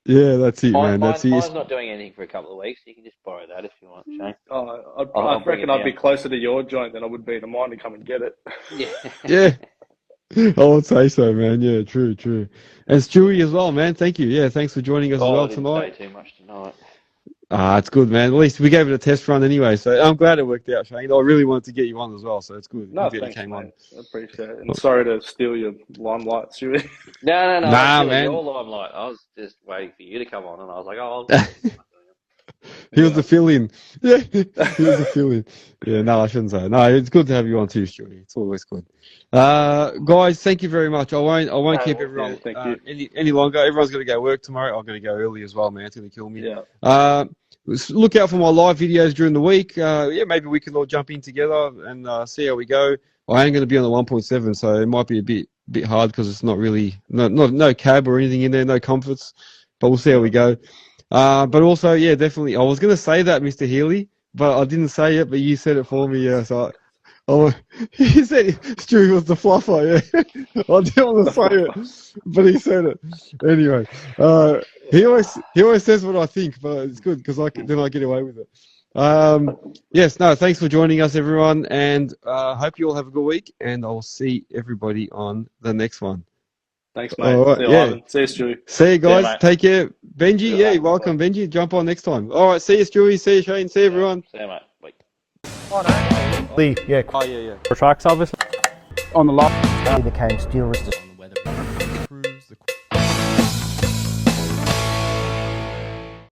Yeah, that's it, man. Mine's not doing anything for a couple of weeks. You can just borrow that if you want, Shane. I reckon I'd be closer to your joint than I would be to mine to come and get it. Yeah. I would say so, man. Yeah, true. And Stewie as well, man. Thank you. Yeah, thanks for joining us as well tonight. I didn't say too much tonight. It's good, man. At least we gave it a test run anyway, so I'm glad it worked out, Shane. I really wanted to get you on as well, so it's good. No, thanks, mate. I appreciate it. And sorry to steal your limelight, Stewie. No. Nah, man. Your limelight. I was just waiting for you to come on, and I was like, he was the fill-in. Yeah, he was the fill-in. Yeah, no, I shouldn't say it. No, it's good to have you on too, Stewie. It's always good. Guys, thank you very much. I won't keep everyone any longer. Everyone's going to go work tomorrow. I'm going to go early as well, man. It's going to kill me. Yeah. Look out for my live videos during the week. Maybe we can all jump in together and see how we go. I am going to be on the 1.7, so it might be a bit bit hard because it's not really no cab or anything in there, no comforts. But we'll see how we go. But also, yeah, definitely. I was going to say that, Mr. Healy, but I didn't say it. But you said it for me. Yeah, so he said Stu was the fluffer. Yeah, I didn't want to say it, but he said it anyway. He always says what I think, but it's good because then I get away with it. Yes, no, thanks for joining us, everyone, and hope you all have a good week. And I'll see everybody on the next one. Thanks, mate. All right, See you, yeah. Ivan. See you, Stu. See you guys. mate. Take care. Benji, See you, yeah, mate. welcome, Benji. Jump on next time. All right, see you, Stewie. See you, Shane. See you, everyone. See you, mate. Bye. Yeah, Oh, yeah. trucks obviously. On the lot. He became steel resistant.